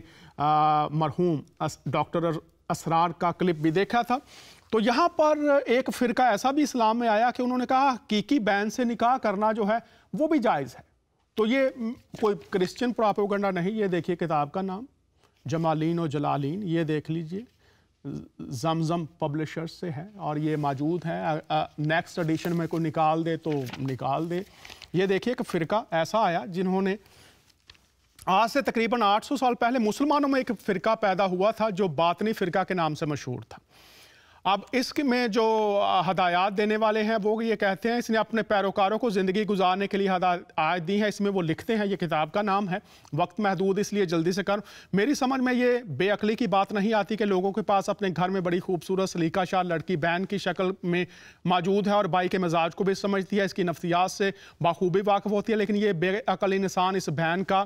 مرحوم ڈاکٹر اسرار کا کلپ بھی دیکھا تھا، تو یہاں پر ایک فرقہ ایسا بھی اسلام میں آیا کہ انہوں نے کہا حقیقی بین سے نکاح کرنا جو ہے وہ بھی جائز ہے۔ تو یہ کوئی کرسچن پراپیگنڈا نہیں، یہ دیکھیے کتاب کا نام جمالین و جلالین، یہ دیکھ لیجئے، زمزم پبلشر سے ہے اور یہ موجود ہے، نیکسٹ ایڈیشن میں کوئی نکال دے تو نکال دے۔ یہ دیکھیے کہ فرقہ ایسا آیا جنہوں نے آج سے تقریباً 800 سال پہلے مسلمانوں میں ایک فرقہ پیدا ہوا تھا جو باطنی فرقہ کے نام سے مشہور تھا۔ اب اس میں جو ہدایات دینے والے ہیں وہ یہ کہتے ہیں، اس نے اپنے پیروکاروں کو زندگی گزارنے کے لیے ہدایت دی ہے۔ اس میں وہ لکھتے ہیں، یہ کتاب کا نام ہے، وقت محدود اس لیے جلدی سے کروں۔ میری سمجھ میں یہ بے عقلی کی بات نہیں آتی کہ لوگوں کے پاس اپنے گھر میں بڑی خوبصورت سلیقہ شار لڑکی بہن کی شکل میں موجود ہے اور بھائی کے مزاج کو بھی سمجھتی ہے، اس کی نفسیات سے بخوبی واقف ہوتی ہے، لیکن یہ بے عقل انسان اس بہن کا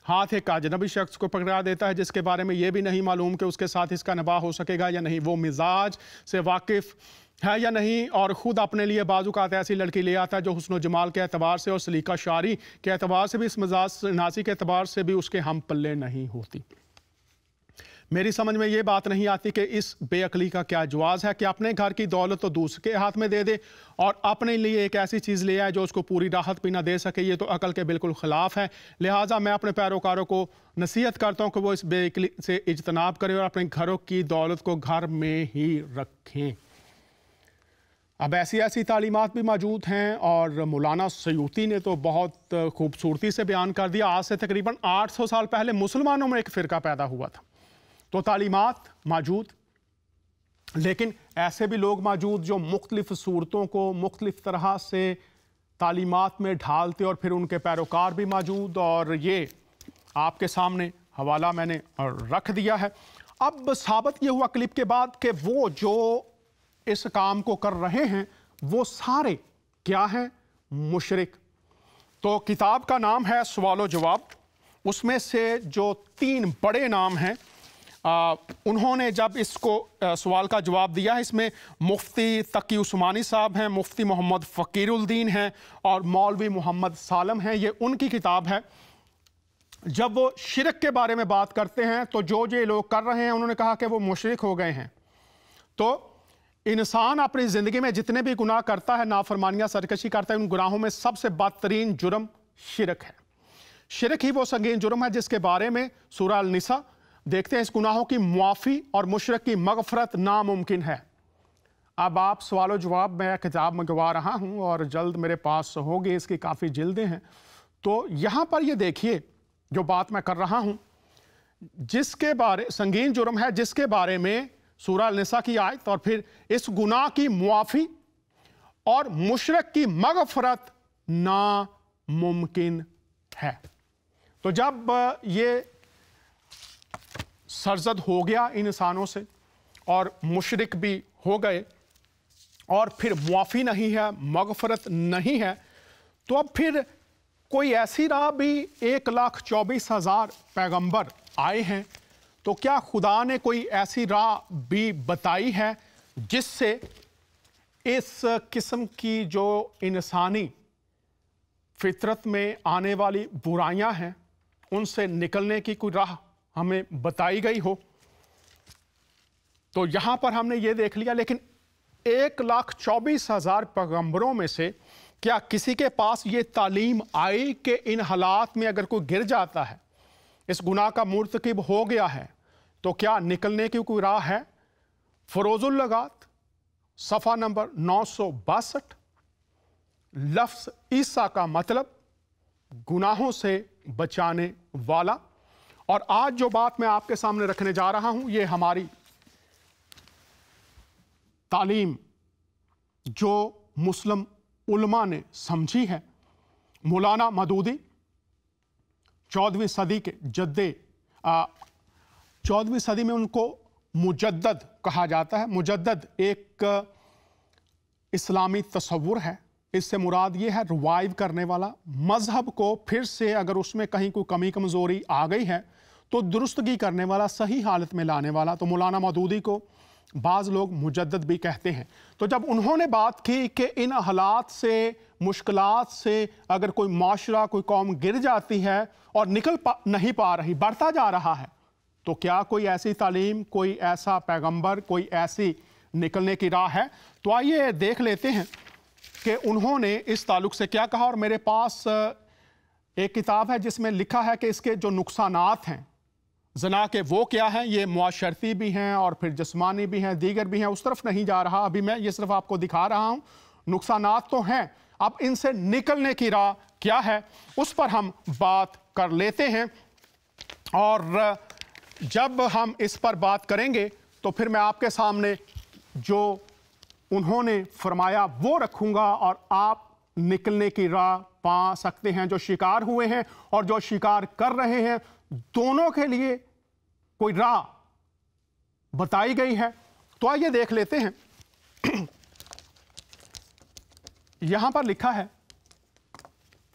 ہاتھ ایک اجنبی شخص کو پکڑا دیتا ہے جس کے بارے میں یہ بھی نہیں معلوم کہ اس کے ساتھ اس کا نباہ ہو سکے گا یا نہیں، وہ مزاج سے واقف ہے یا نہیں، اور خود اپنے لیے بعض اوقات ایسی لڑکی لے آتا ہے جو حسن و جمال کے اعتبار سے اور سلیقہ شعری کے اعتبار سے بھی، اس مزاج نازی کے اعتبار سے بھی اس کے ہم پلے نہیں ہوتی۔ मेरी समझ में ये बात नहीं आती कि इस बेअक्ली का क्या जवाज़ है कि अपने घर की दौलत तो दूसरे के हाथ में दे दे और अपने लिए एक ऐसी चीज़ ले आए जो उसको पूरी राहत भी ना दे सके। ये तो अकल के बिल्कुल ख़िलाफ़ है। लिहाजा मैं अपने पैरोकारों को नसीहत करता हूँ कि वो इस बेअक्ली से इज्तनाब करें और अपने घरों की दौलत को घर में ही रखें। अब ऐसी ऐसी तालीमात भी मौजूद हैं और मौलाना सयूती ने तो बहुत खूबसूरती से बयान कर दिया। आज से तकरीबन 800 साल पहले मुसलमानों में एक फ़िरका पैदा हुआ था, तो तालीमात मौजूद, लेकिन ऐसे भी लोग मौजूद जो मुख्तलिफ सूरतों को मुख्तलिफ तरह से तालीमात में ढालते और फिर उनके पैरोकार भी मौजूद। और ये आपके सामने हवाला मैंने रख दिया है। अब साबित ये हुआ क्लिप के बाद कि वो जो इस काम को कर रहे हैं वो सारे क्या हैं? मुशरिक। तो किताब का नाम है सवाल जवाब। उसमें से जो 3 बड़े नाम हैं उन्होंने जब इसको सवाल का जवाब दिया है, इसमें मुफ्ती तकी उस्मानी साहब हैं, मुफ्ती मोहम्मद फ़कीरुद्दीन हैं और मौलवी मोहम्मद सालम हैं। ये उनकी किताब है। जब वो शिरक के बारे में बात करते हैं तो जो ये लोग कर रहे हैं उन्होंने कहा कि वो मुशरिक हो गए हैं। तो इंसान अपनी ज़िंदगी में जितने भी गुनाह करता है, नाफरमानियाँ, सरकशी करता है, उन गुनाहों में सबसे बदतरीन जुर्म शिरक है। शिरक ही वो संगीन जुर्म है जिसके बारे में सूरह अल-निसा देखते हैं इस गुनाहों की मुआफ़ी और मुशरिक की मग़फ़रत नामुमकिन है। अब आप सवाल जवाब मैं किताब मंगवा रहा हूँ और जल्द मेरे पास होगी, इसकी काफ़ी जिल्दें हैं। तो यहाँ पर ये देखिए जो बात मैं कर रहा हूँ, जिसके बारे संगीन जुर्म है जिसके बारे में सूरह अल-निसा की आयत और फिर इस गुनाह की मुआफ़ी और मुशरिक की मग़फ़रत नामुमकिन है। तो जब ये सरजद हो गया इंसानों से और मुशरिक भी हो गए और फिर मुआफ़ी नहीं है, मग़फ़रत नहीं है, तो अब फिर कोई ऐसी राह भी 1,24,000 पैगंबर आए हैं, तो क्या खुदा ने कोई ऐसी राह भी बताई है जिससे इस किस्म की जो इंसानी फितरत में आने वाली बुराइयां हैं उनसे निकलने की कोई राह हमें बताई गई हो? तो यहां पर हमने ये देख लिया, लेकिन 1,24,000 पैगंबरों में से क्या किसी के पास ये तालीम आई कि इन हालात में अगर कोई गिर जाता है, इस गुनाह का मुर्तकिब हो गया है, तो क्या निकलने की कोई राह है? फरोजुल लगात सफ़ा नंबर 962। लफ्ज़ ईसा का मतलब गुनाहों से बचाने वाला। और आज जो बात मैं आपके सामने रखने जा रहा हूं, ये हमारी तालीम जो मुस्लिम उलमा ने समझी है। मौलाना मदूदी 14वीं सदी के जद्दे 14वीं सदी में उनको मुजद्दद कहा जाता है। मुजद्दद एक इस्लामी तसव्वुर है। इससे मुराद ये है रिवाइव करने वाला, मजहब को फिर से अगर उसमें कहीं कोई कमी कमज़ोरी आ गई है तो दुरुस्तगी करने वाला, सही हालत में लाने वाला। तो मौलाना मदूदी को बाज़ लोग मुजद्दद भी कहते हैं। तो जब उन्होंने बात की कि इन हालात से, मुश्किलात से अगर कोई माशरा, कोई कौम गिर जाती है और नहीं पा रही, बढ़ता जा रहा है, तो क्या कोई ऐसी तालीम, कोई ऐसा पैगंबर, कोई ऐसी निकलने की राह है? तो आइए देख लेते हैं कि उन्होंने इस ताल्लुक से क्या कहा। और मेरे पास एक किताब है जिसमें लिखा है कि इसके जो नुकसानात हैं ज़ना के वो क्या हैं। ये मुआशरती भी हैं और फिर जिस्मानी भी हैं, दीगर भी हैं। उस तरफ नहीं जा रहा, अभी मैं ये सिर्फ आपको दिखा रहा हूँ। नुकसानात तो हैं, अब इनसे निकलने की राह क्या है उस पर हम बात कर लेते हैं। और जब हम इस पर बात करेंगे तो फिर मैं आपके सामने जो उन्होंने फरमाया वो रखूँगा और आप निकलने की राह पा सकते हैं। जो शिकार हुए हैं और जो शिकार कर रहे हैं, दोनों के लिए कोई राह बताई गई है। तो आइए देख लेते हैं। यहां पर लिखा है,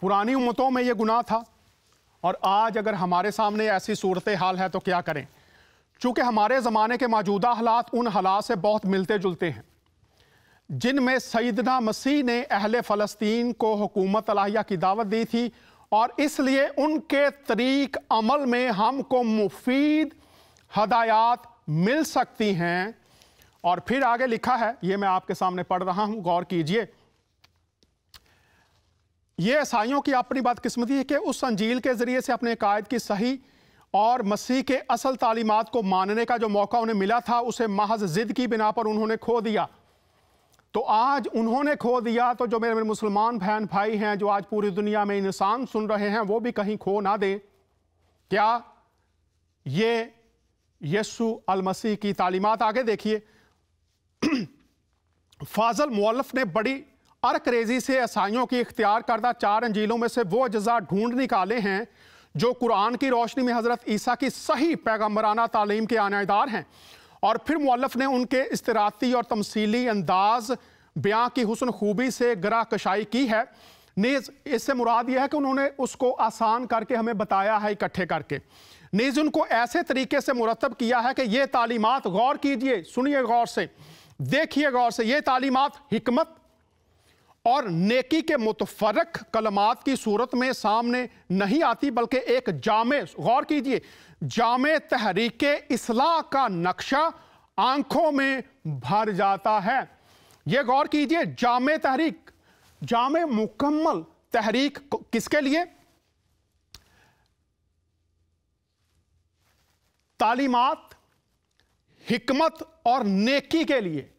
पुरानी उम्मतों में यह गुनाह था और आज अगर हमारे सामने ऐसी सूरत हाल है तो क्या करें। चूंकि हमारे ज़माने के मौजूदा हालात उन हालात से बहुत मिलते जुलते हैं जिनमें सैयदना मसीह ने अहले फ़लस्तीन को हुकूमत अलहिया की दावत दी थी, और इसलिए उनके तरीक अमल में हमको मुफीद, हदायत मिल सकती हैं। और फिर आगे लिखा है, ये मैं आपके सामने पढ़ रहा हूं, गौर कीजिए। ये ईसाइयों की अपनी बदकिस्मती है कि उस अंजील के जरिए से अपने कायद की सही और मसीह के असल तालीमात को मानने का जो मौका उन्हें मिला था, उसे महज जिद की बिना पर उन्होंने खो दिया। तो आज उन्होंने खो दिया, तो जो मेरे मुसलमान बहन भाई हैं जो आज पूरी दुनिया में इंसान सुन रहे हैं, वो भी कहीं खो ना दे। क्या ये यीशु अल मसीह की तालीमात? आगे देखिए, फाजल मुअल्लिफ ने बड़ी अरकरेजी से ईसाइयों की इख्तियार करदा 4 अंजीलों में से वो अज्जा ढूंढ निकाले हैं जो कुरान की रोशनी में हज़रत ईसा की सही पैगम्बराना तालीम के आनेदार हैं। और फिर मुअल्लिफ ने उनके इस्तिराती और तमसीली अंदाज बयां की हुस्न खूबी से गरा कशाई की है। नीज़ इससे मुराद यह है कि उन्होंने उसको आसान करके हमें बताया है, इकट्ठे करके। नीज़ उनको ऐसे तरीके से मुरतब किया है कि ये तालीमात, गौर कीजिए, सुनिए गौर से, देखिए गौर से, ये तालीमात हिकमत और नेकी के मुतफरक कलमात की सूरत में सामने नहीं आती, बल्कि एक जामे, गौर कीजिए, जामे तहरीके इस्लाह का नक्शा आंखों में भर जाता है। ये गौर कीजिए, जामे तहरीक, जामे मुकम्मल तहरीक किसके लिए? तालीमात, हिकमत और नेकी के लिए।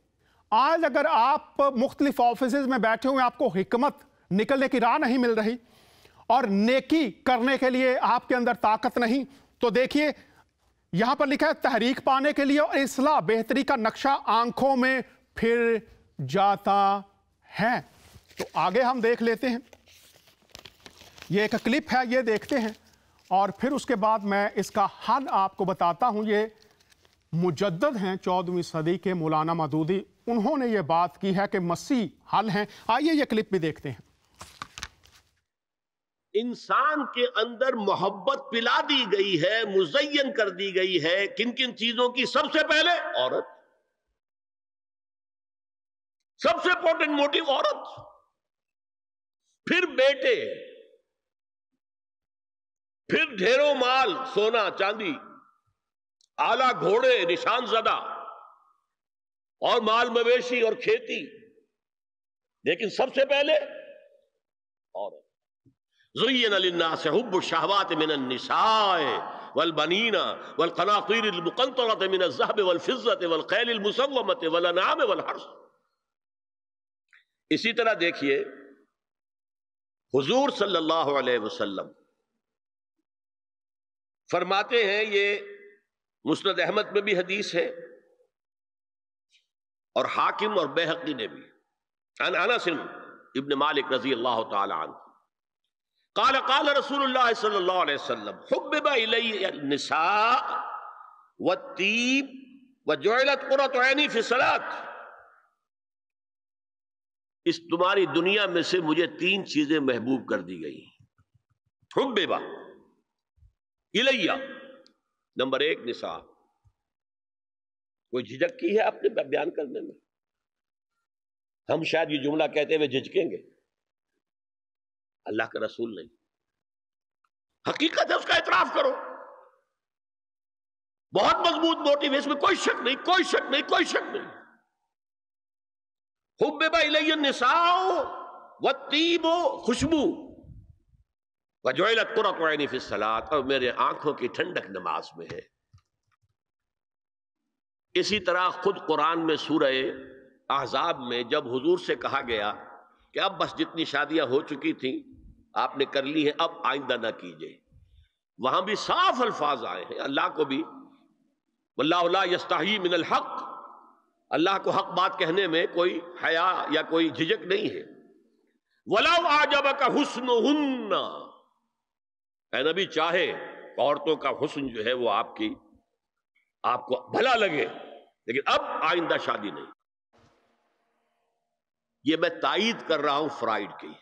आज अगर आप मुख्तलिफ ऑफिसेज में बैठे हुए, आपको हिकमत निकलने की राह नहीं मिल रही और नेकी करने के लिए आपके अंदर ताकत नहीं, तो देखिए यहां पर लिखा है तहरीक पाने के लिए और इस्लाह बेहतरी का नक्शा आंखों में फिर जाता है। तो आगे हम देख लेते हैं, ये एक क्लिप है, ये देखते हैं और फिर उसके बाद मैं इसका हल आपको बताता हूं। ये मुजद्दद हैं 14वीं सदी के मौलाना मदूदी, उन्होंने ये बात की है कि मसीह हल हैं। आइए ये क्लिप भी देखते हैं। इंसान के अंदर मोहब्बत पिला दी गई है, मुज़य्यन कर दी गई है। किन किन चीजों की? सबसे पहले औरत, सबसे इंपॉर्टेंट मोटिव औरत, फिर बेटे, फिर ढेरों माल, सोना चांदी, आला घोड़े, निशान ज़दा और माल मवेशी और खेती, लेकिन सबसे पहले औरत। ज़ुय्यिना लिन्नासि हुब्बु शहवाति मिनन निसाए वल बनीना वल क़नातीरिल मुक़ंतरति मिनज़ ज़हबि वल फ़िज़्ज़ति वल ख़ैलिल मुसव्वमति वल अनआमि वल हर्स। इसी तरह देखिए, हुज़ूर सल्लल्लाहु अलैहि वसल्लम फरमाते हैं, ये मुस्नद अहमद में भी हदीस है और हाकिम और बैहक़ी ने भी, अन अनस इब्न मालिक रज़ी अल्लाह तआला अन्हु क़ाल क़ाल रसूलुल्लाह सल्लल्लाहु अलैहि वसल्लम हुब्बिबा इलैया निसा वत्तीब वजुइलत क़ुर्रतु ऐनी फ़ी सलात। इस तुम्हारी दुनिया में से मुझे 3 चीजें महबूब कर दी गई। हुब्बिबा इलैया, नंबर 1 निसा। कोई झिझक की है आपने बयान करने में? हम शायद ये जुमला कहते हुए झिझकेंगे, अल्लाह का रसूल नहीं। हकीकत है, उसका इतराफ करो। बहुत मजबूत मोटिव है, इसमें कोई शक नहीं, कोई शक नहीं, कोई शक नहीं। हुब्बिबा इलैया निसाओ वत्तीबो, खुशबू, वजुइलत क़ुर्रतु ऐनी फ़ी सलात, और मेरे आंखों की ठंडक नमाज में है। इसी तरह खुद कुरान में सूरह अहज़ाब में जब हुजूर से कहा गया कि अब बस जितनी शादियां हो चुकी थी आपने कर ली है, अब आइंदा ना कीजिए, वहां भी साफ अल्फाज आए हैं। अल्लाह को भी वल्लाहु ला यस्तही मिनल हक, अल्लाह को हक बात कहने में कोई हया या कोई झिझक नहीं है। वलाउ आजबका हुस्नुहुन्ना, ऐ नबी चाहे औरतों का हुस्न जो है वो आपको भला लगे, लेकिन अब आइंदा शादी नहीं। ये मैं तायीद कर रहा हूं फ्राइड की।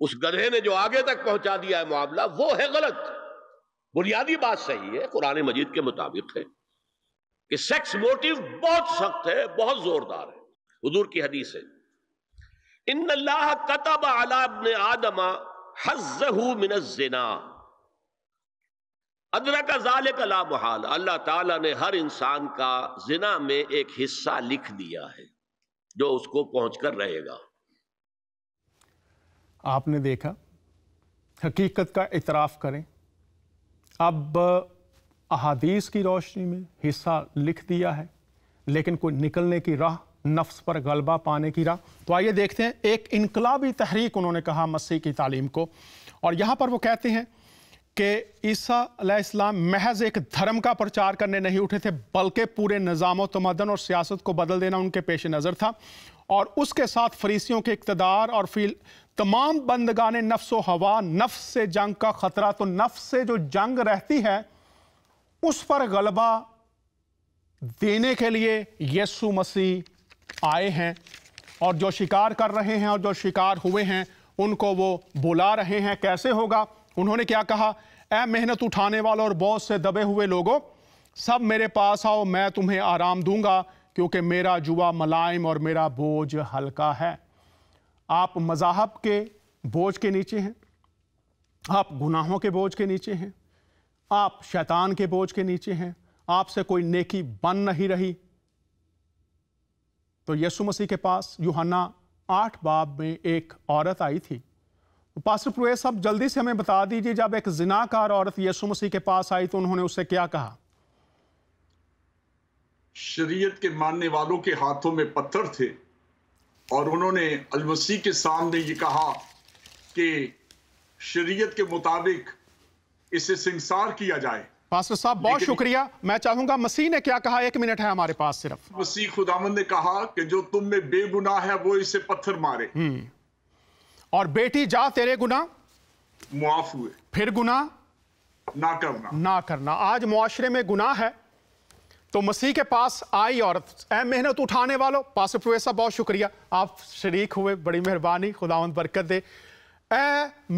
उस गधे ने जो आगे तक पहुंचा दिया है मामला, वो है गलत। बुनियादी बात सही है, कुरान मजीद के मुताबिक है कि सेक्स मोटिव बहुत सख्त है, बहुत जोरदार है। हुजूर की हदीस है, इन्नल्लाह कतब अला इब्न आदम हज़्ज़हु मिनज़ ज़िना, ادرک ذالک لا محال، اللہ تعالیٰ نے ہر انسان کا زنا میں ایک حصہ لکھ دیا ہے جو اس کو پہنچ کر رہے گا۔ آپ نے دیکھا، حقیقت کا اعتراف کریں۔ اب احادیث کی روشنی میں حصہ لکھ دیا ہے، لیکن کوئی نکلنے کی راہ، نفس پر غلبہ پانے کی راہ۔ تو آئیے دیکھتے ہیں، ایک انقلابی تحریک انہوں نے کہا مسیح کی تعلیم کو، اور یہاں پر وہ کہتے ہیں کہ عیسیٰ علیہ السلام محض ایک دھرم کا پرچار کرنے نہیں اٹھے تھے، بلکہ پورے نظام و تمدن اور سیاست کو بدل دینا ان کے پیش نظر تھا، اور اس کے ساتھ فریسیوں کے اقتدار اور تمام بندگان نفس و ہوا، نفس سے جنگ کا خطرہ۔ تو نفس سے جو جنگ رہتی ہے اس پر غلبہ دینے کے لیے یسوع مسیح آئے ہیں، اور جو شکار کر رہے ہیں اور جو شکار ہوئے ہیں ان کو وہ بلا رہے ہیں۔ کیسے ہوگا؟ انہوں نے کیا کہا؟ اے محنت اٹھانے والوں اور بوجھ سے دبے ہوئے لوگوں، سب میرے پاس آؤ، میں تمہیں آرام دوں گا، کیونکہ میرا جوا ملائم اور میرا بوجھ ہلکا ہے۔ آپ مذاہب کے بوجھ کے نیچے ہیں، آپ گناہوں کے بوجھ کے نیچے ہیں، آپ شیطان کے بوجھ کے نیچے ہیں، آپ سے کوئی نیکی بن نہیں رہی۔ تو یسوع مسیح کے پاس یوحنا 8 باب میں ایک عورت آئی تھی۔ پاسٹر پرویز صاحب جلدی سے ہمیں بتا دیجیے، جب ایک زناکار عورت یسوع مسیح کے پاس آئی تو انہوں نے اس سے کیا کہا؟ شریعت کے ماننے والوں کے ہاتھوں میں پتھر تھے، اور انہوں نے المسیح کے سامنے یہ کہا کہ شریعت کے مطابق اسے سنسار کیا جائے۔ پاسٹر صاحب بہت شکریہ۔ میں چاہوں گا مسیح نے کیا کہا، 1 منٹ ہے ہمارے پاس صرف۔ مسیح خداوند نے کہا کہ جو تم میں بے گناہ ہے وہ اسے پتھر مارے، اور بیٹی جا، تیرے گناہ معاف ہوئے، پھر گناہ نہ کرنا۔ آج معاشرے میں گناہ ہے، تو مسیح کے پاس آئی عورت، اے محنت اٹھانے والوں۔ پاسٹر پرویز صاحب بہت شکریہ، آپ شریک ہوئے، بڑی مہربانی، خداوند برکت دے۔ اے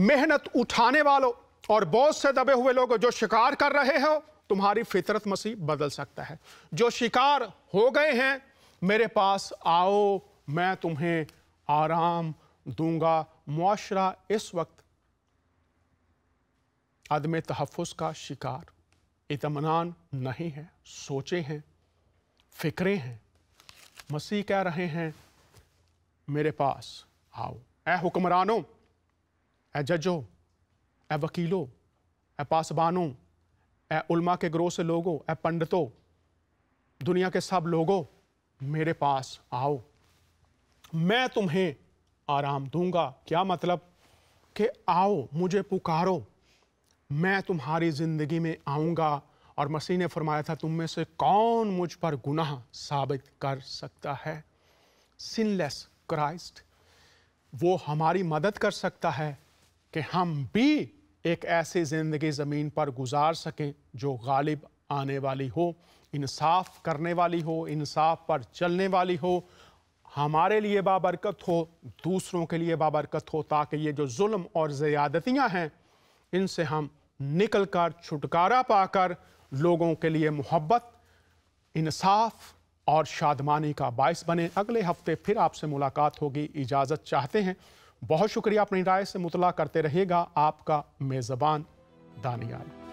محنت اٹھانے والوں اور بوجھ سے دبے ہوئے لوگوں، جو شکار کر رہے ہو، تمہاری فطرت مسیح بدل سکتا ہے۔ جو شکار ہو گئے ہیں، میرے پاس آؤ، میں تمہیں آرام دوں گا۔ معاشرہ اس وقت عدم تحفظ کا شکار، اطمینان نہیں ہے، سوچیں ہیں، فکریں ہیں۔ مسیح کہہ رہے ہیں میرے پاس آؤ۔ اے حکمرانوں، اے ججوں، اے وکیلوں، اے پاسبانوں، اے علماء کے گروہ سے لوگوں، اے پنڈتوں، دنیا کے سب لوگوں، میرے پاس آؤ، میں تمہیں آرام دوں گا۔ کیا مطلب؟ کہ آؤ، مجھے پکارو، میں تمہاری زندگی میں آؤں گا۔ اور مسیح نے فرمایا تھا، تم میں سے کون مجھ پر گناہ ثابت کر سکتا ہے؟ سن لیس کرائسٹ، وہ ہماری مدد کر سکتا ہے کہ ہم بھی ایک ایسی زندگی زمین پر گزار سکیں جو غالب آنے والی ہو، انصاف کرنے والی ہو، انصاف پر چلنے والی ہو، ہمارے لیے بابرکت ہو، دوسروں کے لیے بابرکت ہو، تاکہ یہ جو ظلم اور زیادتیاں ہیں ان سے ہم نکل کر چھٹکارا پا کر لوگوں کے لیے محبت، انصاف اور شادمانی کا باعث بنے۔ اگلے ہفتے پھر آپ سے ملاقات ہوگی، اجازت چاہتے ہیں۔ بہت شکریہ، اپنی رائے سے مطلع کرتے رہیے گا۔ آپ کا میزبان دانیال۔